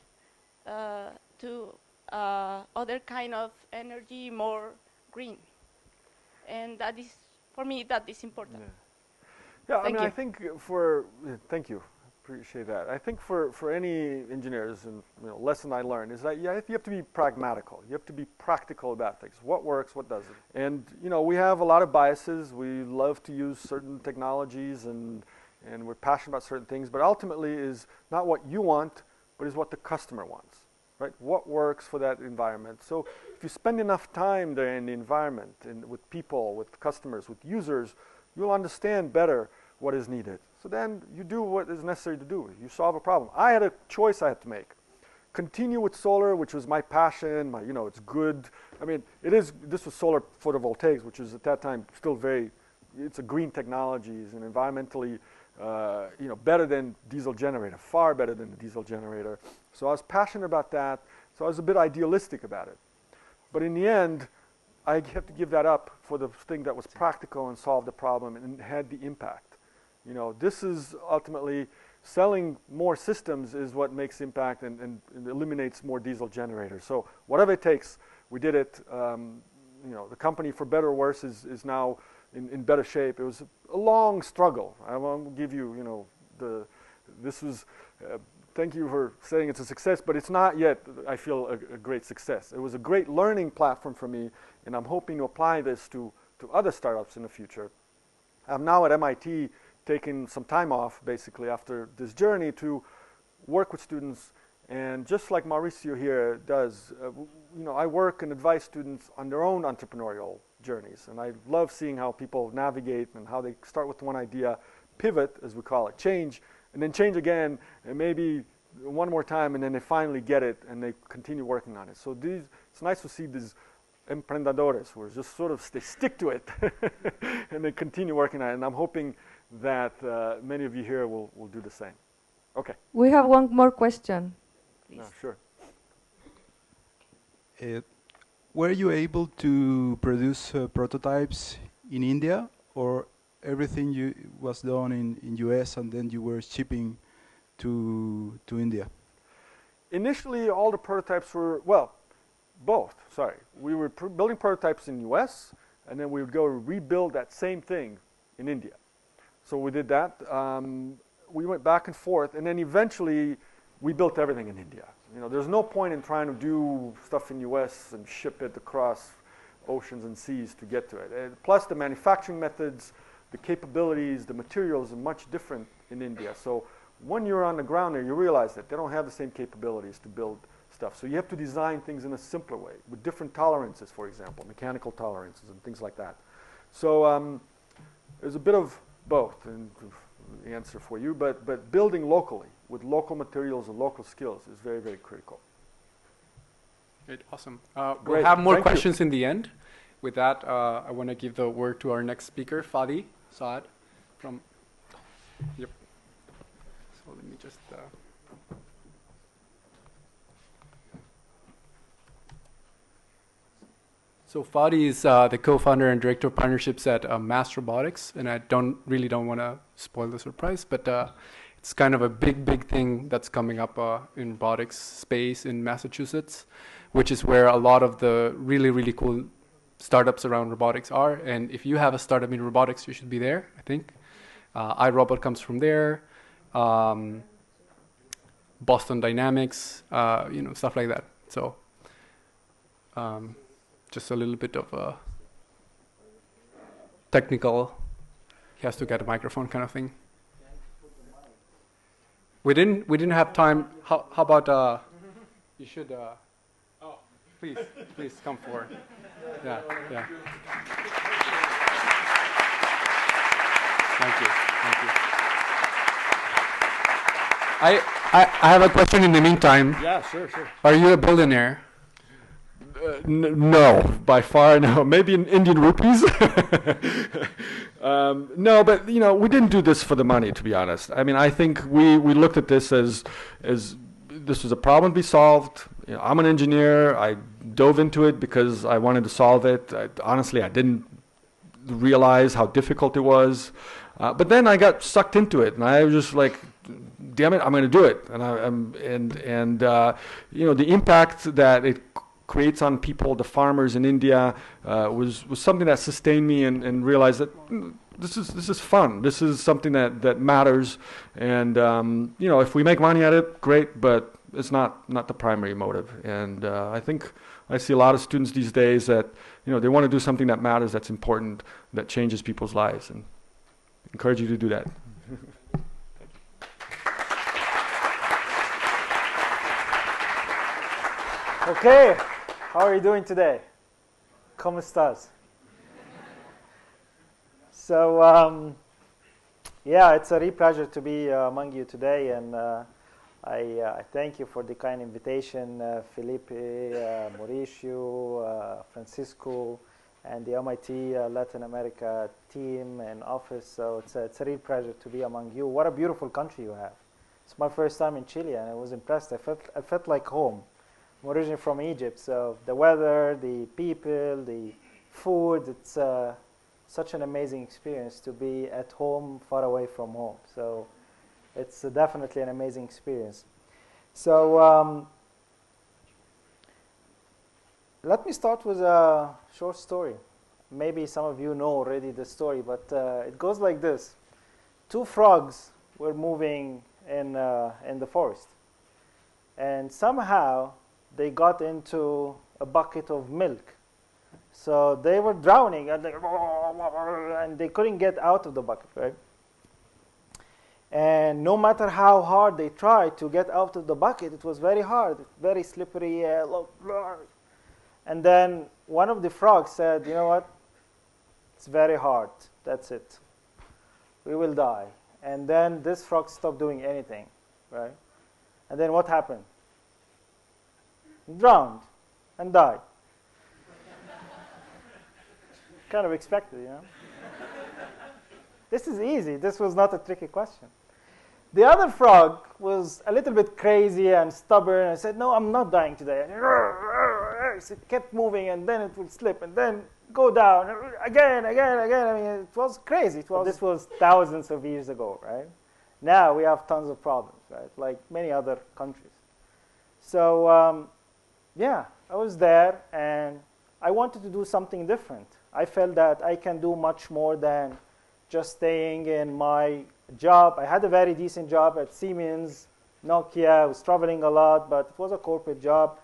to other kind of energy, more green. And that is, for me, that is important. Yeah, Thank I mean, you. I think thank you, appreciate that. I think for any engineers, and lesson I learned is that you have to be pragmatical. You have to be practical about things. What works, what doesn't. And we have a lot of biases. We love to use certain technologies, and we're passionate about certain things. But ultimately, is not what you want, but is what the customer wants. Right? What works for that environment? So if you spend enough time there in the environment and with people, with customers, with users, you'll understand better what is needed. So then you do what is necessary to do. You solve a problem. I had a choice I had to make. Continue with solar, which was my passion. It's good. I mean, this was solar photovoltaics, which was at that time still it's a green technology, and environmentally better than diesel generator, far better than the diesel generator. So I was passionate about that. So I was a bit idealistic about it. But in the end, I had to give that up for the thing that was practical and solved the problem and had the impact. This is ultimately selling more systems is what makes impact and eliminates more diesel generators. So whatever it takes, we did it. The company, for better or worse, is now in better shape. It was a long struggle. I won't give you, this was, thank you for saying it's a success, but it's not yet, I feel, a great success. It was a great learning platform for me, and I'm hoping to apply this to other startups in the future. I'm now at MIT taking some time off, basically, after this journey to work with students. And just like Mauricio here does, I work and advise students on their own entrepreneurial journeys. And I love seeing how people navigate and how they start with one idea, pivot, as we call it, change, and then change again, and maybe one more time, and then they finally get it, and they continue working on it. So it's nice to see these emprendedores who are just they stick to it, and they continue working on it. And I'm hoping that many of you here will do the same. Okay. We have one more question. No, sure. Were you able to produce prototypes in India, or everything was done in US and then you were shipping to India? Initially, all the prototypes were, both, sorry. We were building prototypes in US, and then we would go rebuild that same thing in India. So we did that. We went back and forth, and then eventually we built everything in India. There's no point in trying to do stuff in US and ship it across oceans and seas to get to it. And plus the manufacturing methods, the capabilities, the materials are much different in India. So when you're on the ground there, you realize that they don't have the same capabilities to build stuff. So you have to design things in a simpler way with different tolerances, for example, mechanical tolerances and things like that. So there's a bit of both in the answer for you, but building locally with local materials and local skills is very, very critical. Great, awesome. Great. We'll have more Thank you. questions in the end. With that, I want to give the word to our next speaker, Fady Saad from, yep. So let me just, So Fady is the co-founder and director of partnerships at MassRobotics, and I don't want to spoil the surprise, but it's kind of a big thing that's coming up in robotics space in Massachusetts, which is where a lot of the really cool startups around robotics are. And if you have a startup in robotics, you should be there, I think. iRobot comes from there. Boston Dynamics, stuff like that. So just a little bit of technical, he has to get a microphone kind of thing. We didn't have time. How about you should please come forward. Yeah. Thank you. I have a question in the meantime. Yeah, sure. Are you a billionaire? No, by far no. Maybe in Indian rupees. No, but we didn't do this for the money, to be honest. I mean, I think we looked at this as this was a problem to be solved. I'm an engineer. I dove into it because I wanted to solve it. Honestly, I didn't realize how difficult it was. But then I got sucked into it, and I was just like, damn it, I'm going to do it. You know, the impact that it creates on people, the farmers in India, was something that sustained me, and realized that this is fun. This is something that matters, and you know, if we make money at it, great, but it's not the primary motive. And I think I see a lot of students these days that, you know, they want to do something that matters, that's important, that changes people's lives, and encourage you to do that. Okay, how are you doing today? ¿Cómo estás? So, yeah, it's a real pleasure to be among you today, and I thank you for the kind invitation, Felipe, Mauricio, Francisco, and the MIT Latin America team and office. So it's a real pleasure to be among you. What a beautiful country you have. It's my first time in Chile, and I was impressed. I felt like home. I'm originally from Egypt, so the weather, the people, the food, it's such an amazing experience to be at home, far away from home. So it's definitely an amazing experience. So let me start with a short story. Maybe some of you know already the story, but it goes like this. Two frogs were moving in the forest, and somehow they got into a bucket of milk. So they were drowning, and they couldn't get out of the bucket, right? And no matter how hard they tried to get out of the bucket, it was very hard, very slippery. And then one of the frogs said, you know what? It's very hard. That's it. We will die. And then this frog stopped doing anything, right? And then what happened? Drowned and died. Kind of expected, you know? This is easy. This was not a tricky question. The other frog was a little bit crazy and stubborn and said, no, I'm not dying today. And it kept moving, and then it would slip, and then go down, again. I mean, it was crazy. This was thousands of years ago, right? Now we have tons of problems, right? Like many other countries. So, yeah, I was there, and I wanted to do something different. I felt that I can do much more than just staying in my job. I had a very decent job at Siemens, Nokia. I was traveling a lot, but it was a corporate job.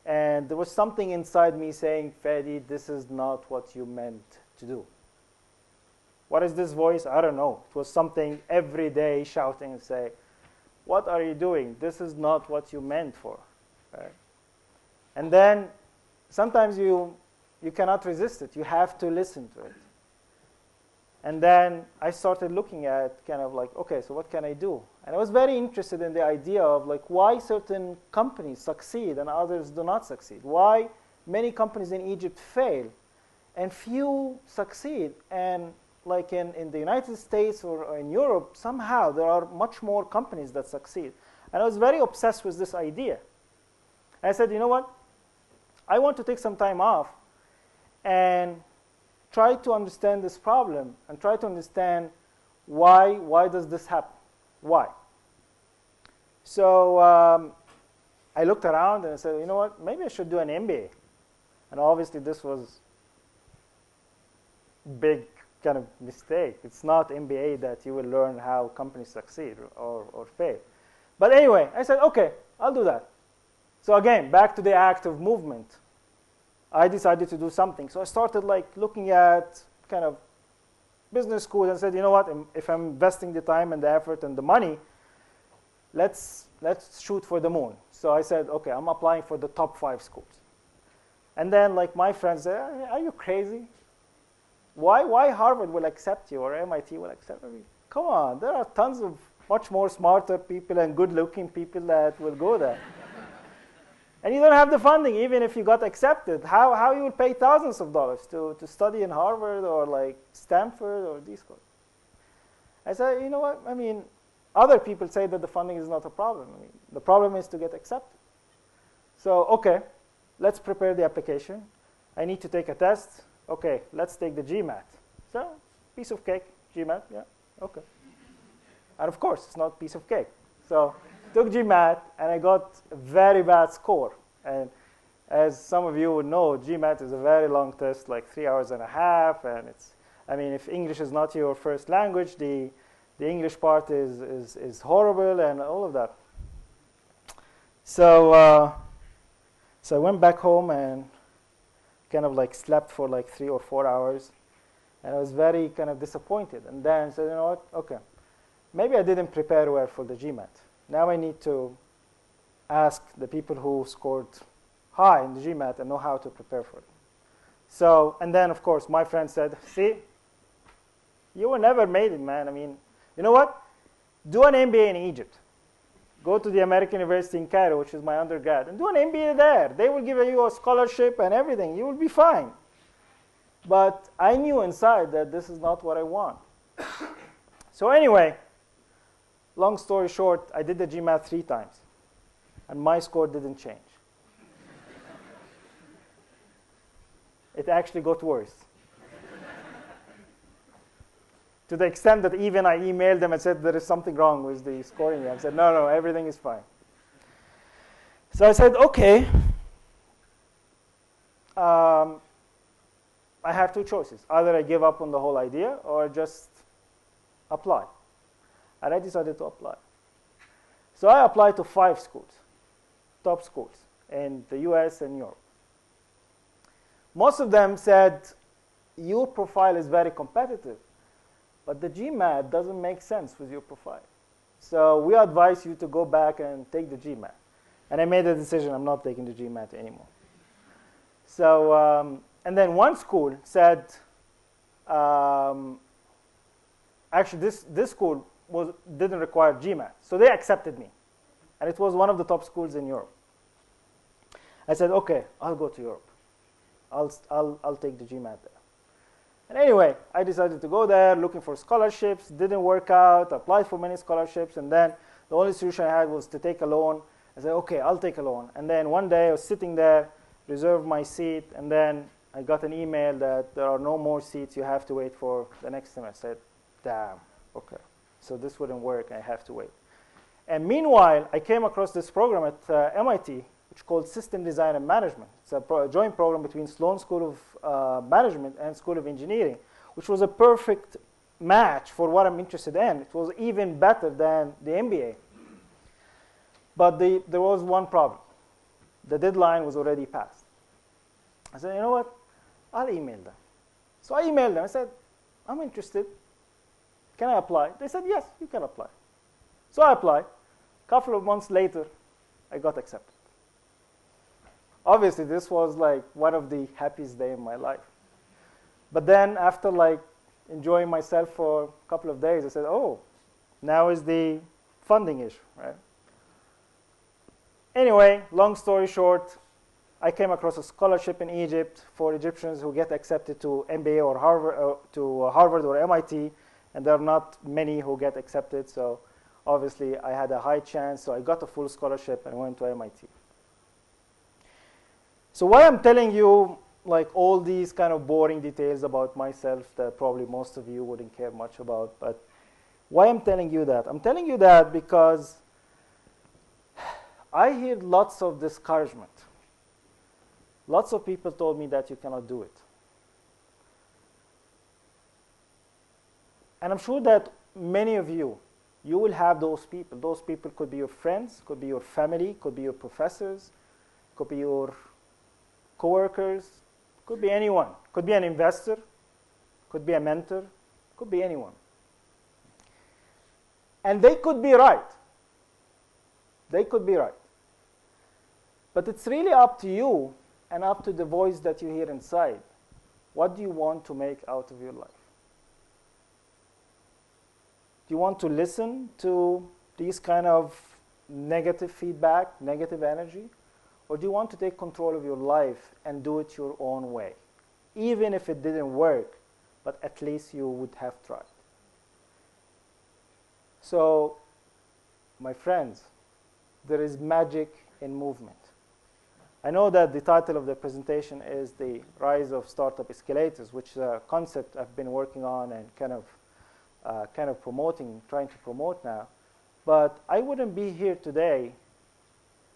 And there was something inside me saying, Fady, this is not what you meant to do. What is this voice? I don't know. It was something every day shouting and saying, what are you doing? This is not what you meant for. Right? And then sometimes you cannot resist it. You have to listen to it. And then I started looking at kind of like, okay, so what can I do? And I was very interested in the idea of like why certain companies succeed and others do not succeed. Why many companies in Egypt fail and few succeed. And like in the United States or in Europe, somehow there are much more companies that succeed. And I was very obsessed with this idea. And I said, you know what? I want to take some time off and try to understand this problem and try to understand why does this happen? Why? So I looked around and I said, you know what? Maybe I should do an MBA. And obviously this was big kind of mistake. It's not MBA that you will learn how companies succeed or fail. But anyway, I said, okay, I'll do that. So again, back to the act of movement. I decided to do something. So I started like looking at kind of business schools and said, you know what, if I'm investing the time and the effort and the money, let's shoot for the moon. So I said, okay, I'm applying for the top 5 schools. And then like my friends said, are you crazy? Why Harvard will accept you or MIT will accept you? Come on, there are tons of much more smarter people and good-looking people that will go there. And you don't have the funding, even if you got accepted. How you will pay thousands of dollars to study in Harvard or like Stanford or these schools? I said, you know what? I mean, other people say that the funding is not a problem. I mean, the problem is to get accepted. So, okay, let's prepare the application. I need to take a test. Okay, let's take the GMAT. So, piece of cake, GMAT, yeah, okay. And of course, it's not a piece of cake. So took GMAT, and I got a very bad score. And as some of you would know, GMAT is a very long test, like 3 hours and a half. And it's, I mean, if English is not your first language, the English part is horrible and all of that. So, so I went back home and kind of like slept for like 3 or 4 hours. And I was very kind of disappointed. And then said, you know what, okay, maybe I didn't prepare well for the GMAT. Now I need to ask the people who scored high in the GMAT and know how to prepare for it. So, and then of course my friend said, see, you were never made it, man. I mean, you know what? Do an MBA in Egypt. Go to the American University in Cairo, which is my undergrad, and do an MBA there. They will give you a scholarship and everything. You will be fine. But I knew inside that this is not what I want. So anyway, long story short, I did the GMAT 3 times, and my score didn't change. It actually got worse. To the extent that even I emailed them and said there is something wrong with the scoring. I said, no, everything is fine. So I said, okay. I have 2 choices. Either I give up on the whole idea or just apply. And I decided to apply. So I applied to 5 schools, top schools in the US and Europe. Most of them said, your profile is very competitive, but the GMAT doesn't make sense with your profile. So we advise you to go back and take the GMAT. And I made a decision, I'm not taking the GMAT anymore. So, and then one school said, actually this school didn't require GMAT. So they accepted me. And it was one of the top schools in Europe. I said, okay, I'll go to Europe. I'll take the GMAT there. And anyway, I decided to go there looking for scholarships. Didn't work out. Applied for many scholarships. And then the only solution I had was to take a loan. I said, okay, I'll take a loan. And then one day I was sitting there, reserved my seat, and then I got an email that there are no more seats. You have to wait for the next semester. I said, damn, okay. So this wouldn't work. I have to wait. And meanwhile, I came across this program at MIT, which is called System Design and Management. It's a joint program between Sloan School of Management and School of Engineering, which was a perfect match for what I'm interested in. It was even better than the MBA. But there was one problem. The deadline was already passed. I said, you know what? I'll email them. So I emailed them. I said, I'm interested. Can I apply? They said, yes, you can apply. So I applied. A couple of months later, I got accepted. Obviously, this was like one of the happiest days in my life. But then after like enjoying myself for a couple of days, I said, oh, now is the funding issue, right? Anyway, long story short, I came across a scholarship in Egypt for Egyptians who get accepted to MBA or Harvard or MIT, and there are not many who get accepted. So obviously, I had a high chance. So I got a full scholarship and went to MIT. So why I'm telling you like all these kind of boring details about myself that probably most of you wouldn't care much about, but why I'm telling you that? I'm telling you that because I hear lots of discouragement. Lots of people told me that you cannot do it. And I'm sure that many of you will have those people. Those people could be your friends, could be your family, could be your professors, could be your coworkers, could be anyone. Could be an investor, could be a mentor, could be anyone. And they could be right. They could be right. But it's really up to you and up to the voice that you hear inside. What do you want to make out of your life? Do you want to listen to these kind of negative feedback, negative energy? Or do you want to take control of your life and do it your own way? Even if it didn't work, but at least you would have tried. So, my friends, there is magic in movement. I know that the title of the presentation is The Rise of Startup Escalators, which is a concept I've been working on and kind of kind of trying to promote now. But I wouldn't be here today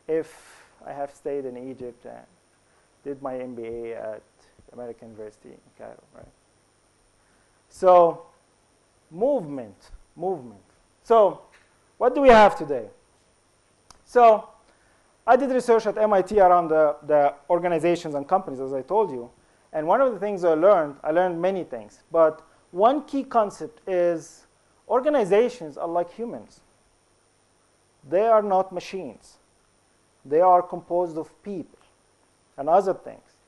if I have stayed in Egypt and did my MBA at American University in Cairo, right? So, movement. So, what do we have today? So, I did research at MIT around the organizations and companies, as I told you. And one of the things I learned many things. But one key concept is organizations are like humans. They are not machines. They are composed of people and other things.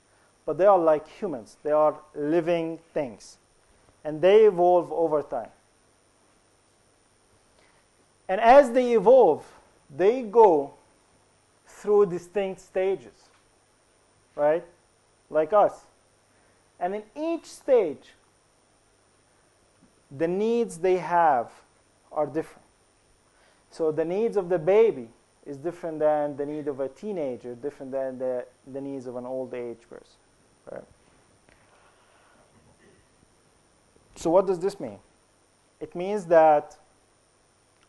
But they are like humans. They are living things. And they evolve over time. And as they evolve, they go through distinct stages, right? Like us. And in each stage, the needs they have are different. So the needs of the baby is different than the need of a teenager, different than the needs of an old age person, right? So what does this mean? It means that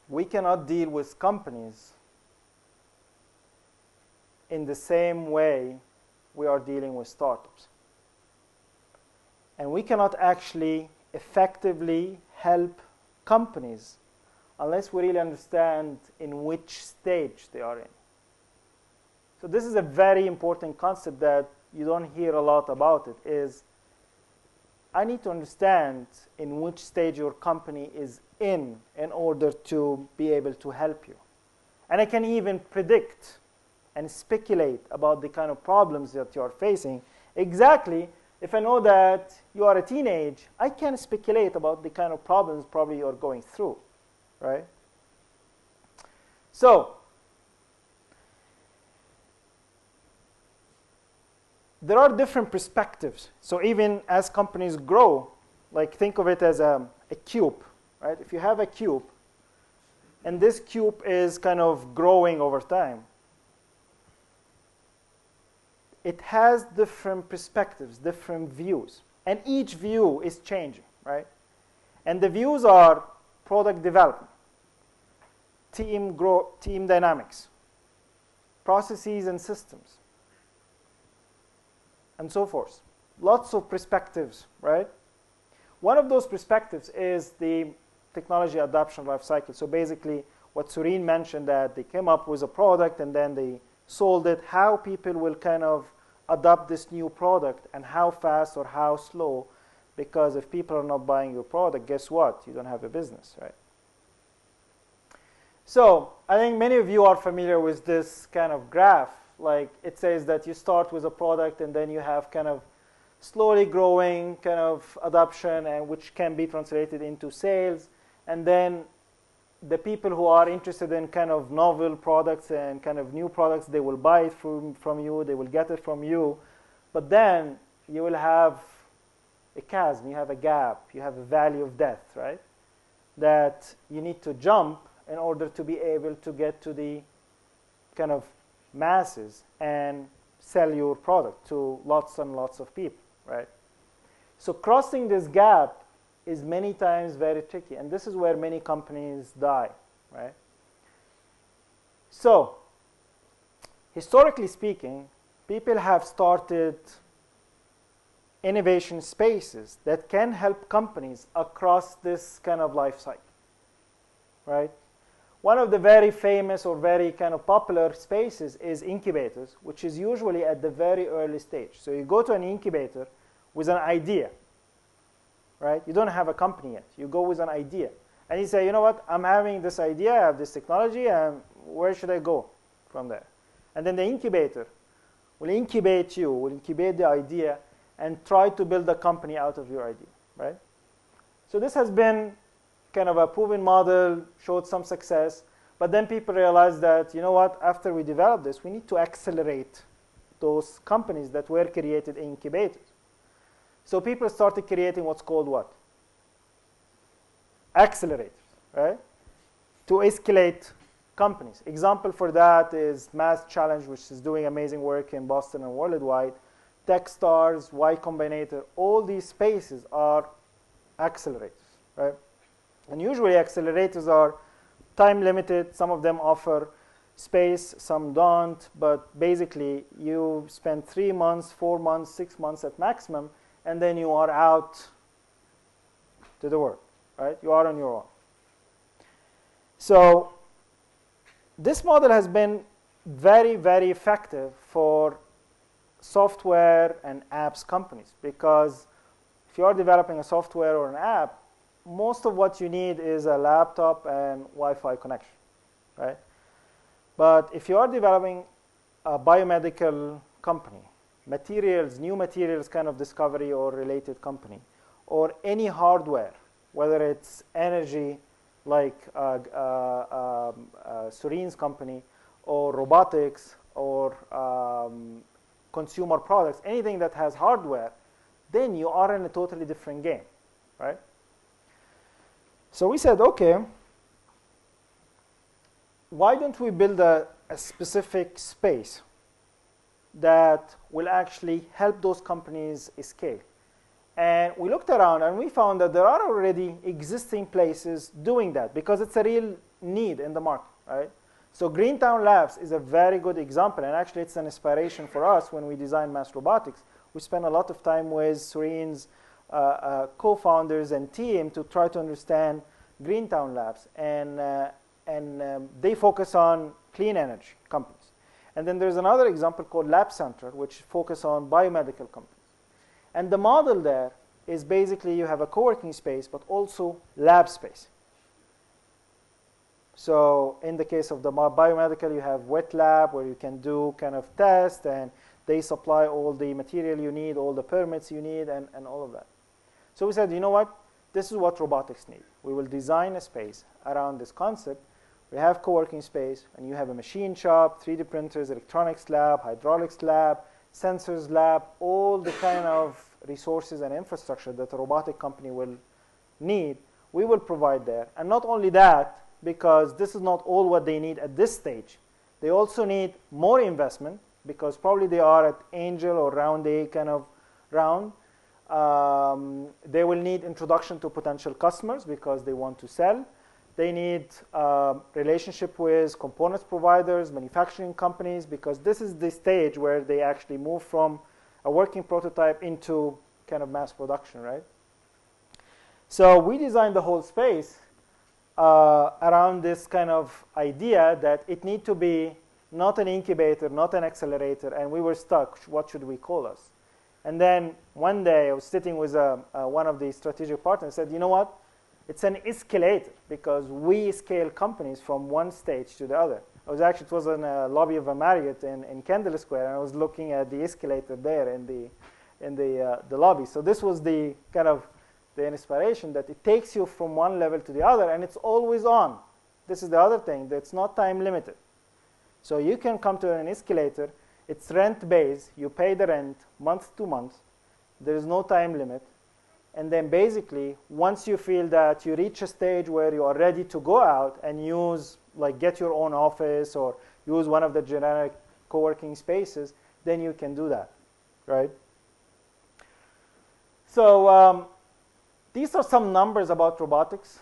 we cannot deal with companies in the same way we are dealing with startups. And we cannot actually effectively help companies unless we really understand in which stage they are in. So this is a very important concept that you don't hear a lot about it, is I need to understand in which stage your company is in order to be able to help you. And I can even predict and speculate about the kind of problems that you are facing. Exactly, if I know that you are a teenage, I can speculate about the kind of problems probably you're going through, right? So, there are different perspectives. So even as companies grow, like think of it as a cube, right? If you have a cube, and this cube is kind of growing over time, it has different perspectives, different views. And each view is changing, right? And the views are product development, team dynamics, processes and systems, and so forth. Lots of perspectives, right? One of those perspectives is the technology adoption life cycle. So basically, what Sorin mentioned, that they came up with a product and then they sold it, how people will kind of adopt this new product and how fast or how slow, because if people are not buying your product, guess what? You don't have a business, right? So I think many of you are familiar with this kind of graph. Like it says that you start with a product and then you have kind of slowly growing kind of adoption, and which can be translated into sales. And then the people who are interested in kind of novel products and kind of new products, they will buy it from you, they will get it from you. But then you will have a chasm, you have a gap, you have a valley of death, right? That you need to jump in order to be able to get to the kind of masses and sell your product to lots and lots of people, right? So crossing this gap is many times very tricky, and this is where many companies die, right? So, historically speaking, people have started innovation spaces that can help companies across this kind of life cycle, right? One of the very famous or very kind of popular spaces is incubators, which is usually at the very early stage. So you go to an incubator with an idea, right? You don't have a company yet. You go with an idea. And you say, you know what, I'm having this idea, I have this technology, and where should I go from there? And then the incubator will incubate you, will incubate the idea, and try to build a company out of your idea, right? So this has been kind of a proven model, showed some success, but then people realized that, you know what, after we develop this, we need to accelerate those companies that were created in incubators. So people started creating what's called what? Accelerators, right? To escalate companies. Example for that is Mass Challenge, which is doing amazing work in Boston and worldwide. Techstars, Y Combinator, all these spaces are accelerators, right? And usually accelerators are time limited. Some of them offer space, some don't. But basically, you spend 3 months, 4 months, 6 months at maximum, and then you are out to the world, right? You are on your own. So this model has been very, very effective for software and apps companies, because if you are developing a software or an app, most of what you need is a laptop and Wi-Fi connection, right? But if you are developing a biomedical company, materials, new materials kind of discovery or related company, or any hardware, whether it's energy like Sorin's company, or robotics, or consumer products, anything that has hardware, then you are in a totally different game, right? So we said, okay, why don't we build a specific space that will actually help those companies scale? And we looked around and we found that there are already existing places doing that, because it's a real need in the market, right? So Greentown Labs is a very good example, and actually it's an inspiration for us when we design MassRobotics. We spent a lot of time with Sorin's co-founders and team to try to understand Greentown Labs, and they focus on clean energy companies. And then there's another example called Lab Center, which focus on biomedical companies. And the model there is basically you have a co-working space, but also lab space. So in the case of the biomedical, you have wet lab where you can do kind of tests, and they supply all the material you need, all the permits you need, and all of that. So we said, you know what? This is what robotics need. We will design a space around this concept. We have co-working space, and you have a machine shop, 3D printers, electronics lab, hydraulics lab, sensors lab, all the kind of resources and infrastructure that a robotic company will need, we will provide there. And not only that, because this is not all what they need at this stage. They also need more investment, because probably they are at angel or round A kind of round. They will need introduction to potential customers because they want to sell. They need relationship with components providers, manufacturing companies, because this is the stage where they actually move from a working prototype into kind of mass production, right? So we designed the whole space around this kind of idea that it need to be not an incubator, not an accelerator, and we were stuck. What should we call us? And then one day I was sitting with one of the strategic partners and said, you know what? It's an escalator, because we scale companies from one stage to the other. It was in a lobby of a Marriott in Kendall Square, and I was looking at the escalator there in the lobby. So this was the kind of the inspiration that it takes you from one level to the other, and it's always on. This is the other thing, that's not time limited. So you can come to an escalator, it's rent based, you pay the rent month to month, there is no time limit. And then basically, once you feel that you reach a stage where you are ready to go out and use, like get your own office or use one of the generic co-working spaces, then you can do that, right? So these are some numbers about robotics,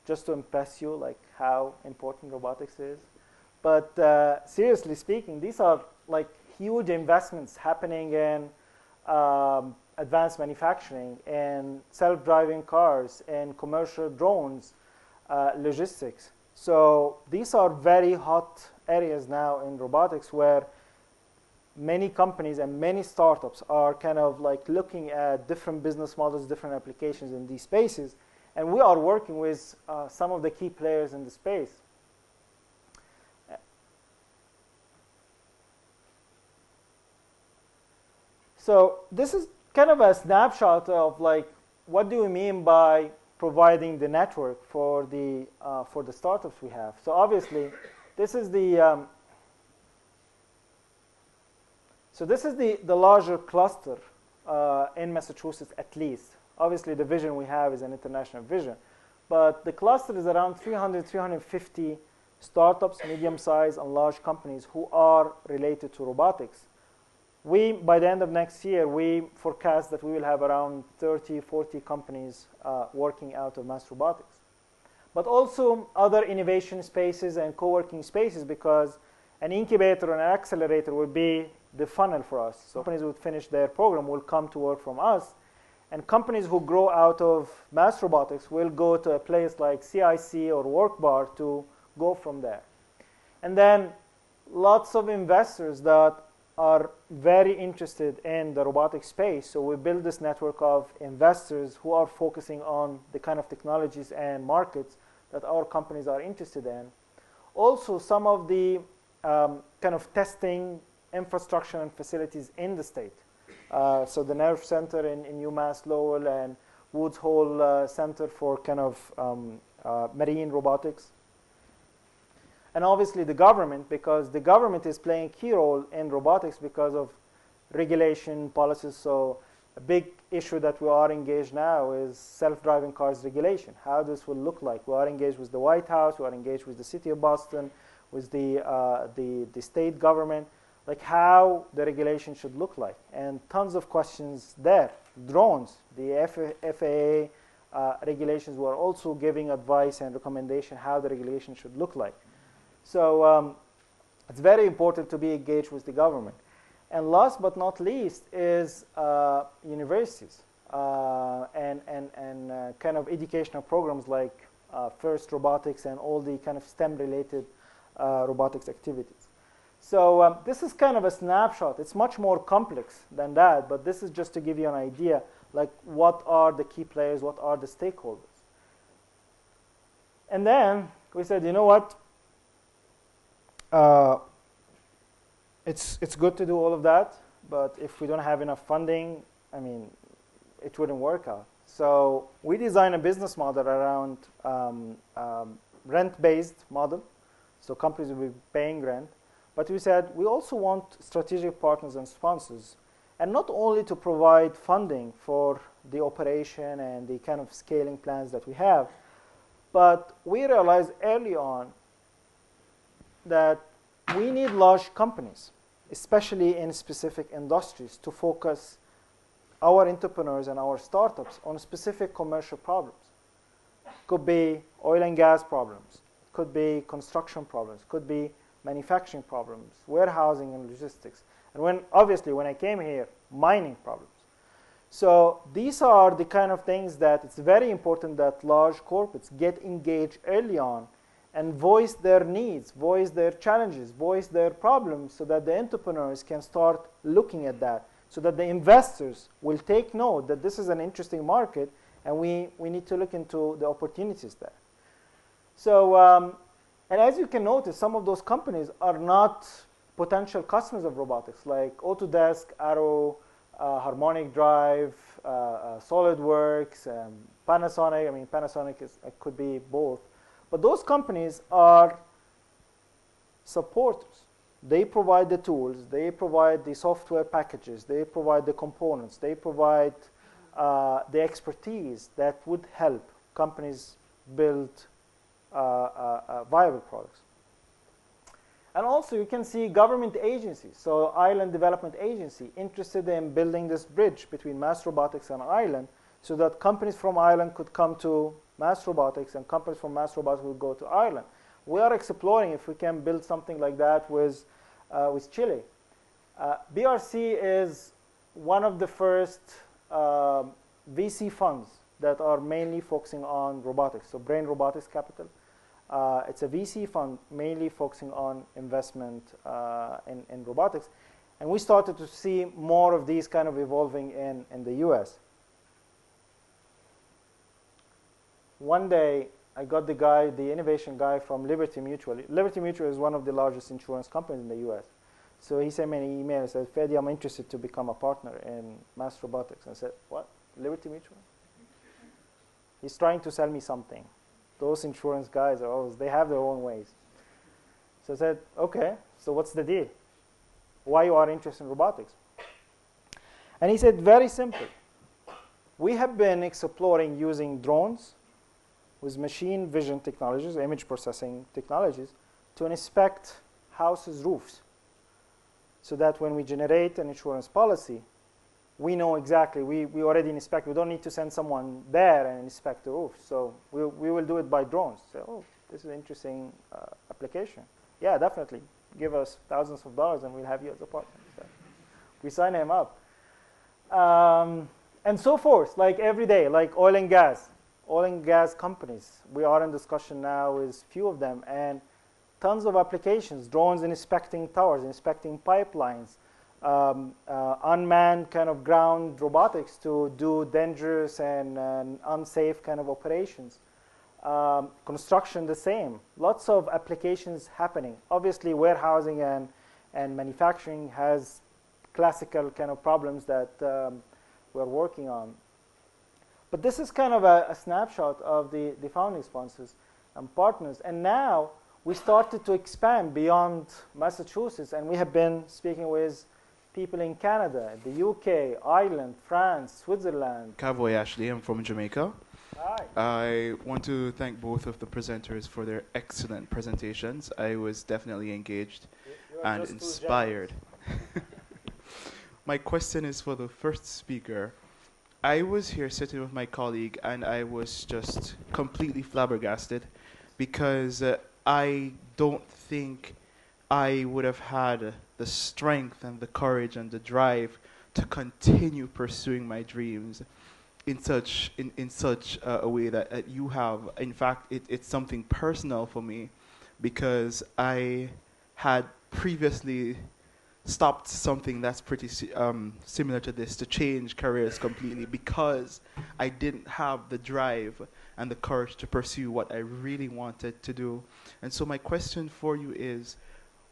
just to impress you, like how important robotics is. But seriously speaking, these are like huge investments happening in advanced manufacturing, and self-driving cars, and commercial drones, logistics. So these are very hot areas now in robotics, where many companies and many startups are kind of like looking at different business models, different applications in these spaces. And we are working with some of the key players in the space. So this is kind of a snapshot of like, what do we mean by providing the network for the startups we have? So obviously, this is the the larger cluster in Massachusetts, at least. Obviously, the vision we have is an international vision, but the cluster is around 300, 350 startups, medium-sized and large companies who are related to robotics. By the end of next year, we forecast that we will have around 30, 40 companies working out of MassRobotics. but also other innovation spaces and co-working spaces, because an incubator and an accelerator would be the funnel for us. So companies would finish their program, will come to work from us, and companies who grow out of MassRobotics will go to a place like CIC or WorkBar to go from there. And then lots of investors that are very interested in the robotic space. So we build this network of investors who are focusing on the kind of technologies and markets that our companies are interested in. Also, some of the kind of testing infrastructure and facilities in the state. So the Nerve Center in UMass Lowell and Woods Hole Center for kind of marine robotics. And obviously the government, because the government is playing a key role in robotics because of regulation policies. So a big issue that we are engaged now is self-driving cars regulation, how this will look like. We are engaged with the White House, we are engaged with the city of Boston, with the state government, like how the regulation should look like. And tons of questions there. Drones, the FAA regulations were also giving advice and recommendation how the regulation should look like. So it's very important to be engaged with the government. And last but not least is universities and kind of educational programs like FIRST Robotics and all the kind of STEM-related robotics activities. So this is kind of a snapshot. It's much more complex than that, but this is just to give you an idea, like what are the key players, what are the stakeholders. And then we said, you know what? It's good to do all of that, but if we don't have enough funding, I mean, it wouldn't work out. So we designed a business model around rent-based model. So companies will be paying rent. But we said we also want strategic partners and sponsors, and not only to provide funding for the operation and the kind of scaling plans that we have, but we realized early on that we need large companies, especially in specific industries, to focus our entrepreneurs and our startups on specific commercial problems. Could be oil and gas problems, could be construction problems, could be manufacturing problems, warehousing and logistics. And obviously when I came here, mining problems. So these are the kind of things that it's very important that large corporates get engaged early on and voice their needs, voice their challenges, voice their problems, so that the entrepreneurs can start looking at that, so that the investors will take note that this is an interesting market and we need to look into the opportunities there. So, and as you can notice, some of those companies are not potential customers of robotics, like Autodesk, Arrow, Harmonic Drive, SolidWorks, Panasonic. I mean, Panasonic could be both. But those companies are supporters. They provide the tools, they provide the software packages, they provide the components, they provide the expertise that would help companies build viable products. And also you can see government agencies. So Ireland Development Agency interested in building this bridge between MassRobotics and Ireland, so that companies from Ireland could come to MassRobotics and companies from MassRobotics would go to Ireland. We are exploring if we can build something like that with Chile. BRC is one of the first VC funds that are mainly focusing on robotics, so Brain Robotics Capital. It's a VC fund mainly focusing on investment in robotics. And we started to see more of these kind of evolving in the US. One day, I got the innovation guy from Liberty Mutual. Liberty Mutual is one of the largest insurance companies in the US. So he sent me an email and said, Fady, I'm interested to become a partner in MassRobotics. I said, what? Liberty Mutual? He's trying to sell me something. Those insurance guys are always, they have their own ways. So I said, okay, so what's the deal? Why you are interested in robotics? And he said, very simple. We have been exploring using drones with machine vision technologies, image processing technologies, to inspect houses' roofs, so that when we generate an insurance policy, we know exactly, we already inspect. We don't need to send someone there and inspect the roof. So we will do it by drones. So, oh, this is an interesting application. Yeah, definitely. Give us thousands of dollars and we'll have you as a partner. So we sign him up. And so forth, like every day, like oil and gas companies. We are in discussion now with few of them, and tons of applications, drones inspecting towers, inspecting pipelines, unmanned kind of ground robotics to do dangerous and unsafe kind of operations. Construction the same. Lots of applications happening. Obviously, warehousing and manufacturing has classical kind of problems that we're working on. But this is kind of a snapshot of the founding sponsors and partners. And now we started to expand beyond Massachusetts, and we have been speaking with people in Canada, the UK, Ireland, France, Switzerland. Cowboy Ashley, I'm from Jamaica. Hi. I want to thank both of the presenters for their excellent presentations. I was definitely engaged and inspired. My question is for the first speaker. I was here sitting with my colleague and I was just completely flabbergasted because I don't think I would have had the strength and the courage and the drive to continue pursuing my dreams in such a way that you have. In fact, it's something personal for me because I had previously stopped something that's pretty similar to this, to change careers completely, because I didn't have the drive and the courage to pursue what I really wanted to do. And so my question for you is,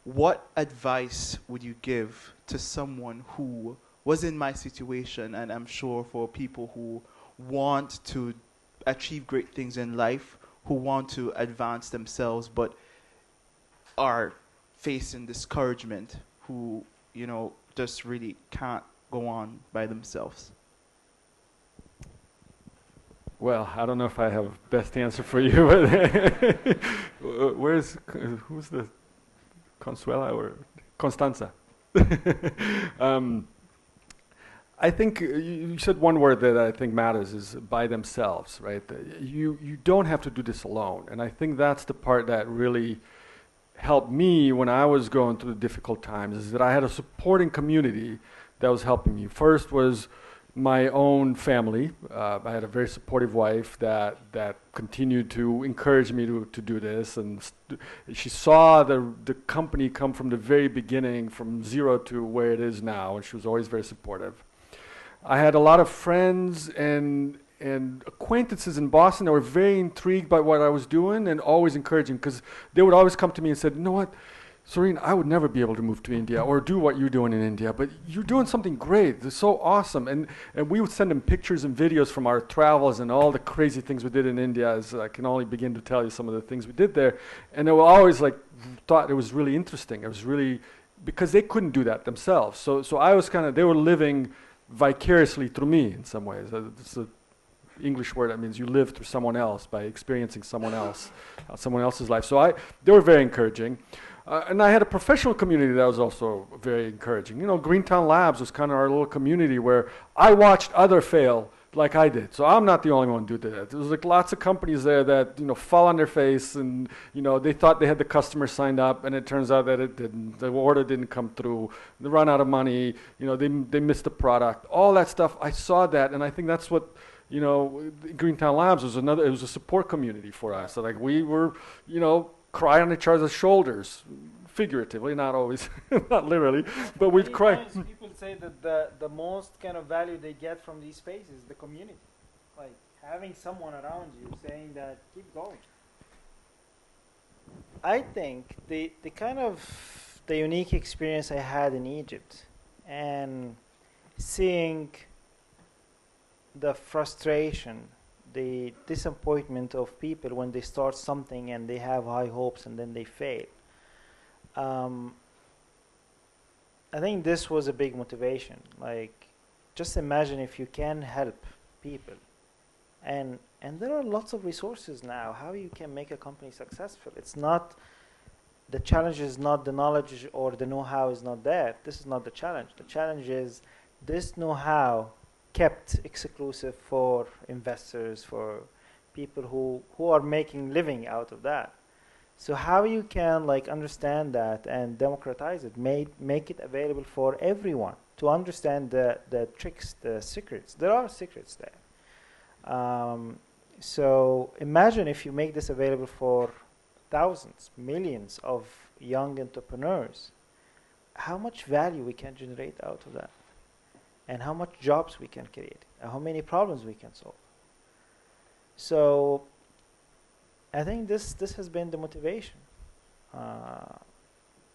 what advice would you give to someone who was in my situation, and I'm sure for people who want to achieve great things in life, who want to advance themselves, but are facing discouragement, who, you know, just really can't go on by themselves? Well, I don't know if I have best answer for you, but who's the Consuela or Constanza? I think you said one word that I think matters is by themselves, right? You don't have to do this alone, and I think that's the part that really helped me when I was going through difficult times, is that I had a supporting community that was helping me. First was my own family. I had a very supportive wife that continued to encourage me to do this, and she saw the company come from the very beginning, from zero to where it is now, and she was always very supportive. I had a lot of friends and acquaintances in Boston that were very intrigued by what I was doing and always encouraging, because they would always come to me and said, you know what, Sorin, I would never be able to move to India or do what you're doing in India, but you're doing something great. It's so awesome. And we would send them pictures and videos from our travels and all the crazy things we did in India. As I can only begin to tell you some of the things we did there. And they were always thought it was really interesting. It was really, because they couldn't do that themselves. So I was they were living vicariously through me in some ways. It's an English word that means you live through someone else by experiencing someone else's life. So they were very encouraging. And I had a professional community that was also very encouraging. You know, Greentown Labs was kind of our little community where I watched others fail like I did. So I'm not the only one who did that. There was lots of companies there that, fall on their face and, they thought they had the customer signed up and it turns out that it didn't. The order didn't come through. They run out of money. They missed the product. All that stuff, I saw that, and I think that's what, Greentown Labs was it was a support community for us. So we were, cry on each other's shoulders, figuratively, not always, not literally, but we'd cry. People say that the most kind of value they get from these spaces is the community, like having someone around you saying that keep going. I think the unique experience I had in Egypt and seeing the frustration, the disappointment of people when they start something and they have high hopes and then they fail. I think this was a big motivation. Just imagine if you can help people, and there are lots of resources now. How you can make a company successful? It's not the challenge is not the knowledge or the know-how is not there. This is not the challenge. The challenge is this know-how kept exclusive for investors, for people who are making living out of that. So how you can like understand that and democratize it, make it available for everyone to understand the tricks, the secrets. There are secrets there. So imagine if you make this available for thousands, millions of young entrepreneurs, how much value we can generate out of that, and how much jobs we can create, and how many problems we can solve. So I think this has been the motivation.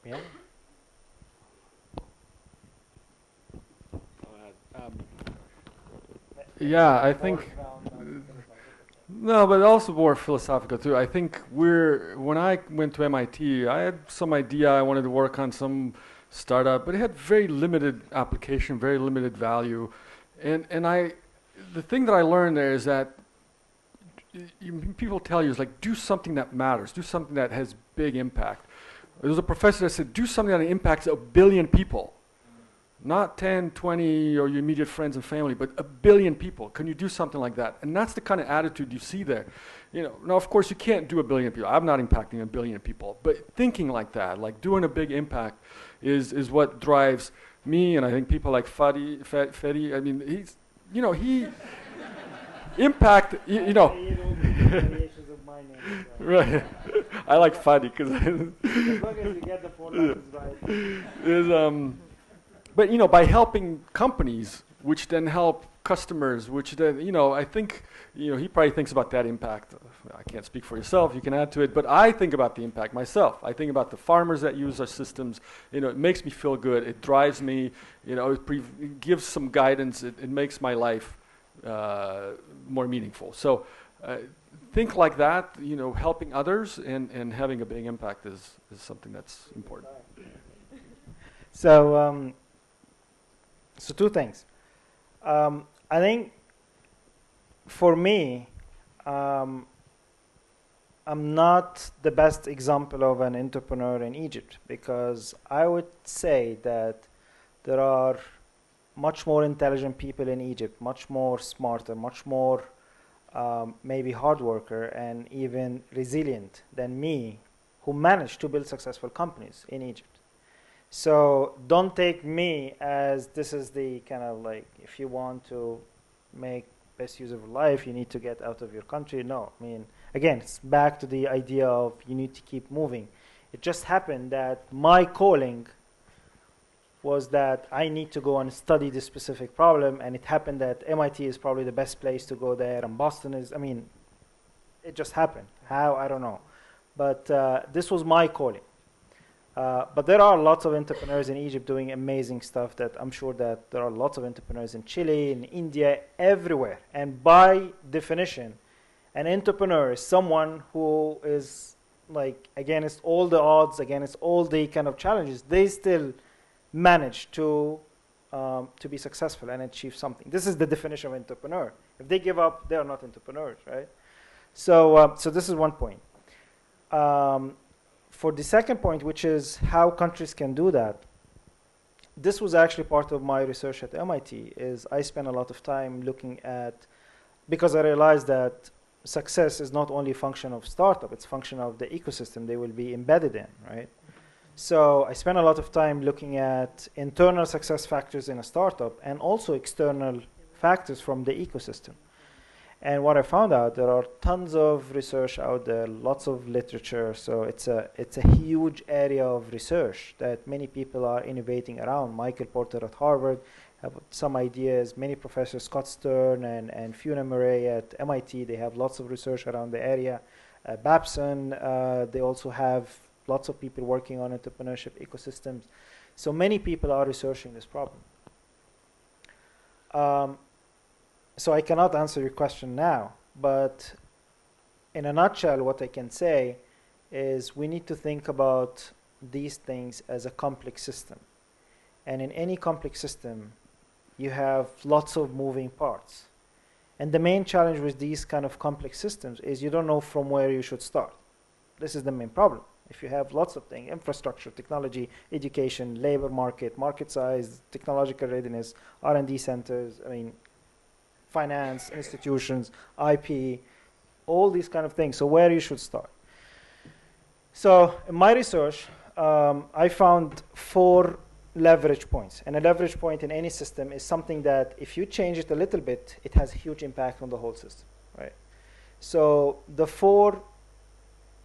Yeah. Yeah, I think. No, but also more philosophical too. I think when I went to MIT, I had some idea I wanted to work on some startup, but it had very limited application, very limited value. And the thing that I learned there is that people tell you is like, do something that matters, do something that has big impact. There was a professor that said, do something that impacts 1 billion people. Not 10, 20, or your immediate friends and family, but 1 billion people. Can you do something like that? And that's the kind of attitude you see there. You know, now of course you can't do 1 billion people. I'm not impacting 1 billion people, but thinking like that, like doing a big impact, is what drives me, and I think people like Fady. I mean, he's, you know, he impact. You know. Right. I like Fady because. As long as you get the phone numbers right. But you know, by helping companies, which then help customers, which then, you know, I think, you know, he probably thinks about that impact. I can't speak for yourself, you can add to it, but I think about the impact myself. I think about the farmers that use our systems. You know, it makes me feel good, it drives me, you know, it gives some guidance, it makes my life more meaningful. So think like that, you know, helping others and having a big impact is something that's important. So, so two things. I think for me, I'm not the best example of an entrepreneur in Egypt, because I would say that there are much more intelligent people in Egypt, much more smarter, much more maybe hard worker and even resilient than me, who managed to build successful companies in Egypt. So don't take me as this is the kind of like, if you want to make best use of your life, you need to get out of your country. No, I mean, again, it's back to the idea of you need to keep moving. It just happened that my calling was that I need to go and study this specific problem, and it happened that MIT is probably the best place to go there, and Boston is, I mean, it just happened. How, I don't know. But this was my calling. But there are lots of entrepreneurs in Egypt doing amazing stuff that I'm sure that there are lots of entrepreneurs in Chile, in India, everywhere. And by definition, an entrepreneur is someone who is like against all the odds, against all the kind of challenges, they still manage to be successful and achieve something. This is the definition of entrepreneur. If they give up, they are not entrepreneurs, right? So, so this is one point. For the second point, which is how countries can do that, this was actually part of my research at MIT, is I spent a lot of time looking at, because I realized that success is not only a function of startup, it's a function of the ecosystem they will be embedded in, right? So I spent a lot of time looking at internal success factors in a startup and also external factors from the ecosystem. And what I found out, there are tons of research out there, lots of literature. So it's a huge area of research that many people are innovating around. Michael Porter at Harvard have some ideas. Many professors, Scott Stern and Fiona Murray at MIT, they have lots of research around the area. Babson, they also have lots of people working on entrepreneurship ecosystems. So many people are researching this problem. So I cannot answer your question now, but in a nutshell, what I can say is we need to think about these things as a complex system. And in any complex system, you have lots of moving parts. And the main challenge with these kind of complex systems is you don't know from where you should start. This is the main problem. If you have lots of things, infrastructure, technology, education, labor market, market size, technological readiness, R&D centers, I mean, finance, institutions, IP, all these kind of things. So where you should start. So in my research, I found 4 leverage points. And a leverage point in any system is something that if you change it a little bit, it has a huge impact on the whole system, right? So the 4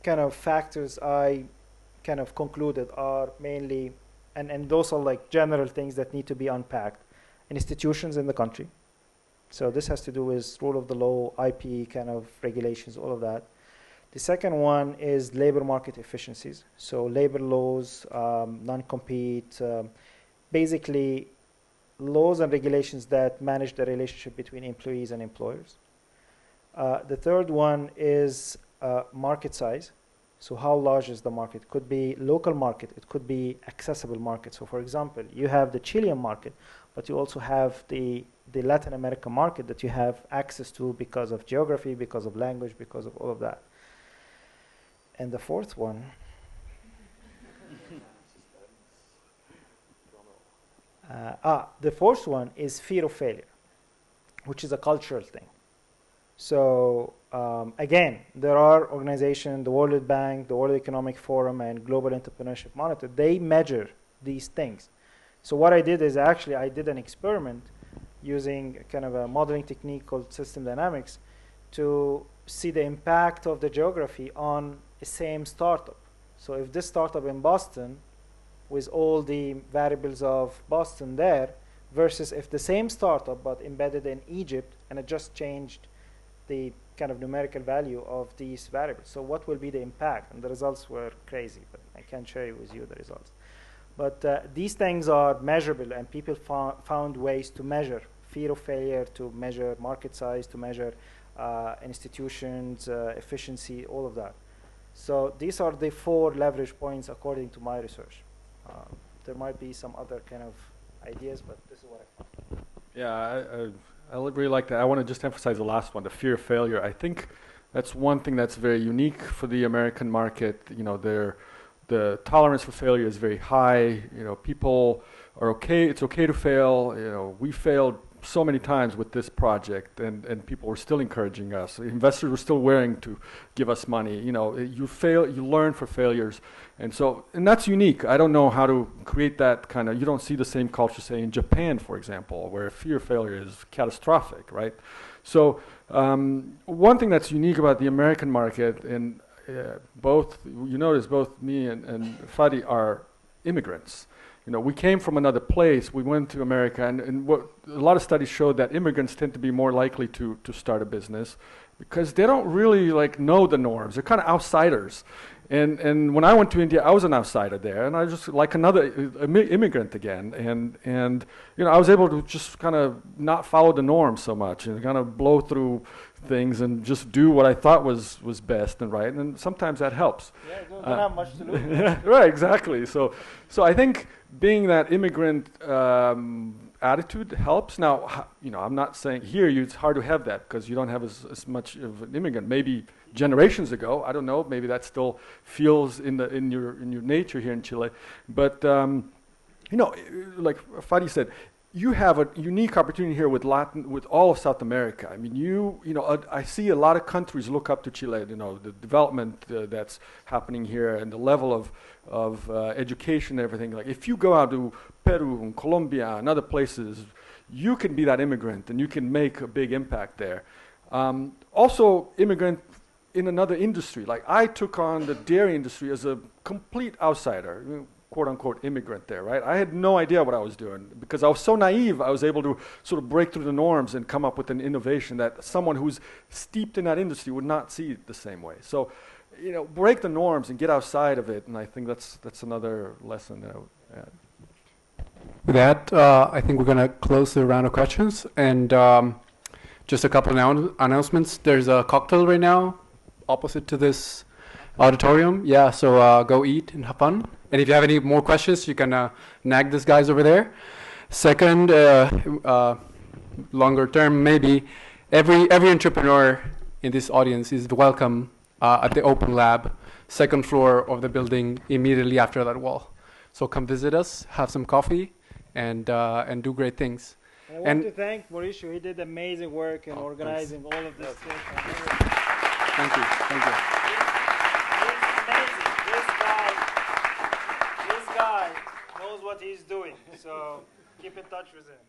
kind of factors I kind of concluded are mainly, and those are like general things that need to be unpacked. Institutions in the country. So this has to do with rule of the law, IP kind of regulations, all of that. The second one is labor market efficiencies. So labor laws, non-compete, basically laws and regulations that manage the relationship between employees and employers. The third one is market size. So how large is the market? It could be local market. It could be accessible market. So for example, you have the Chilean market, but you also have the Latin American market that you have access to because of geography, because of language, because of all of that. And the fourth one, the fourth one is fear of failure, which is a cultural thing. So again, there are organizations, the World Bank, the World Economic Forum, and Global Entrepreneurship Monitor. They measure these things. So what I did is actually I did an experiment using kind of a modeling technique called system dynamics to see the impact of the geography on the same startup. So if this startup in Boston with all the variables of Boston there versus if the same startup but embedded in Egypt and it just changed the kind of numerical value of these variables. So what will be the impact? And the results were crazy, but I can't share with you the results. But these things are measurable, and people found ways to measure fear of failure, to measure market size, to measure institutions, efficiency, all of that. So these are the 4 leverage points according to my research. There might be some other kind of ideas, but this is what I found. Yeah, I really like that. I want to just emphasize the last one, the fear of failure. I think that's one thing that's very unique for the American market. You know, the tolerance for failure is very high. You know, people are okay. It's okay to fail. You know, we failed so many times with this project, and people were still encouraging us. Investors were still willing to give us money. You know, you fail, you learn for failures, and that's unique. I don't know how to create that kind of. You don't see the same culture, say in Japan, for example, where fear of failure is catastrophic, right? So one thing that's unique about the American market, and both me and Fady are immigrants. You know, we came from another place. We went to America, and what a lot of studies showed that immigrants tend to be more likely to start a business because they don't really know the norms. They're kind of outsiders. And when I went to India, I was an outsider there, and I was just like another immigrant again. And you know, I was able to just kind of not follow the norms so much and kind of blow through things and just do what I thought was best and right. And sometimes that helps. Yeah, you don't have much to lose. Yeah, right, exactly. So I think being that immigrant attitude helps. Now, you know, I'm not saying here it's hard to have that because you don't have as much of an immigrant. Maybe generations ago, I don't know. Maybe that still feels in your nature here in Chile. But you know, like Fady said, you have a unique opportunity here with all of South America. I mean, you know, I see a lot of countries look up to Chile. You know, the development that's happening here and the level of education and everything. Like, if you go out to Peru and Colombia and other places, you can be that immigrant and you can make a big impact there. Also, immigrant in another industry. Like, I took on the dairy industry as a complete outsider, quote-unquote immigrant there, right? I had no idea what I was doing because I was so naive. I was able to sort of break through the norms and come up with an innovation that someone who's steeped in that industry would not see it the same way. So, you know, break the norms and get outside of it, and I think that's another lesson that I would add. With that, I think we're going to close the round of questions, and just a couple of announcements. There's a cocktail right now opposite to this auditorium. Yeah, so go eat and have fun. And if you have any more questions, you can nag these guys over there. Second, longer term, maybe every entrepreneur in this audience is welcome at the open lab, second floor of the building, immediately after that wall. So come visit us, have some coffee, and do great things. And I want to thank Mauricio. He did amazing work in organizing all of this thing. Thank you. Thank you. This guy knows what he's doing. So keep in touch with him.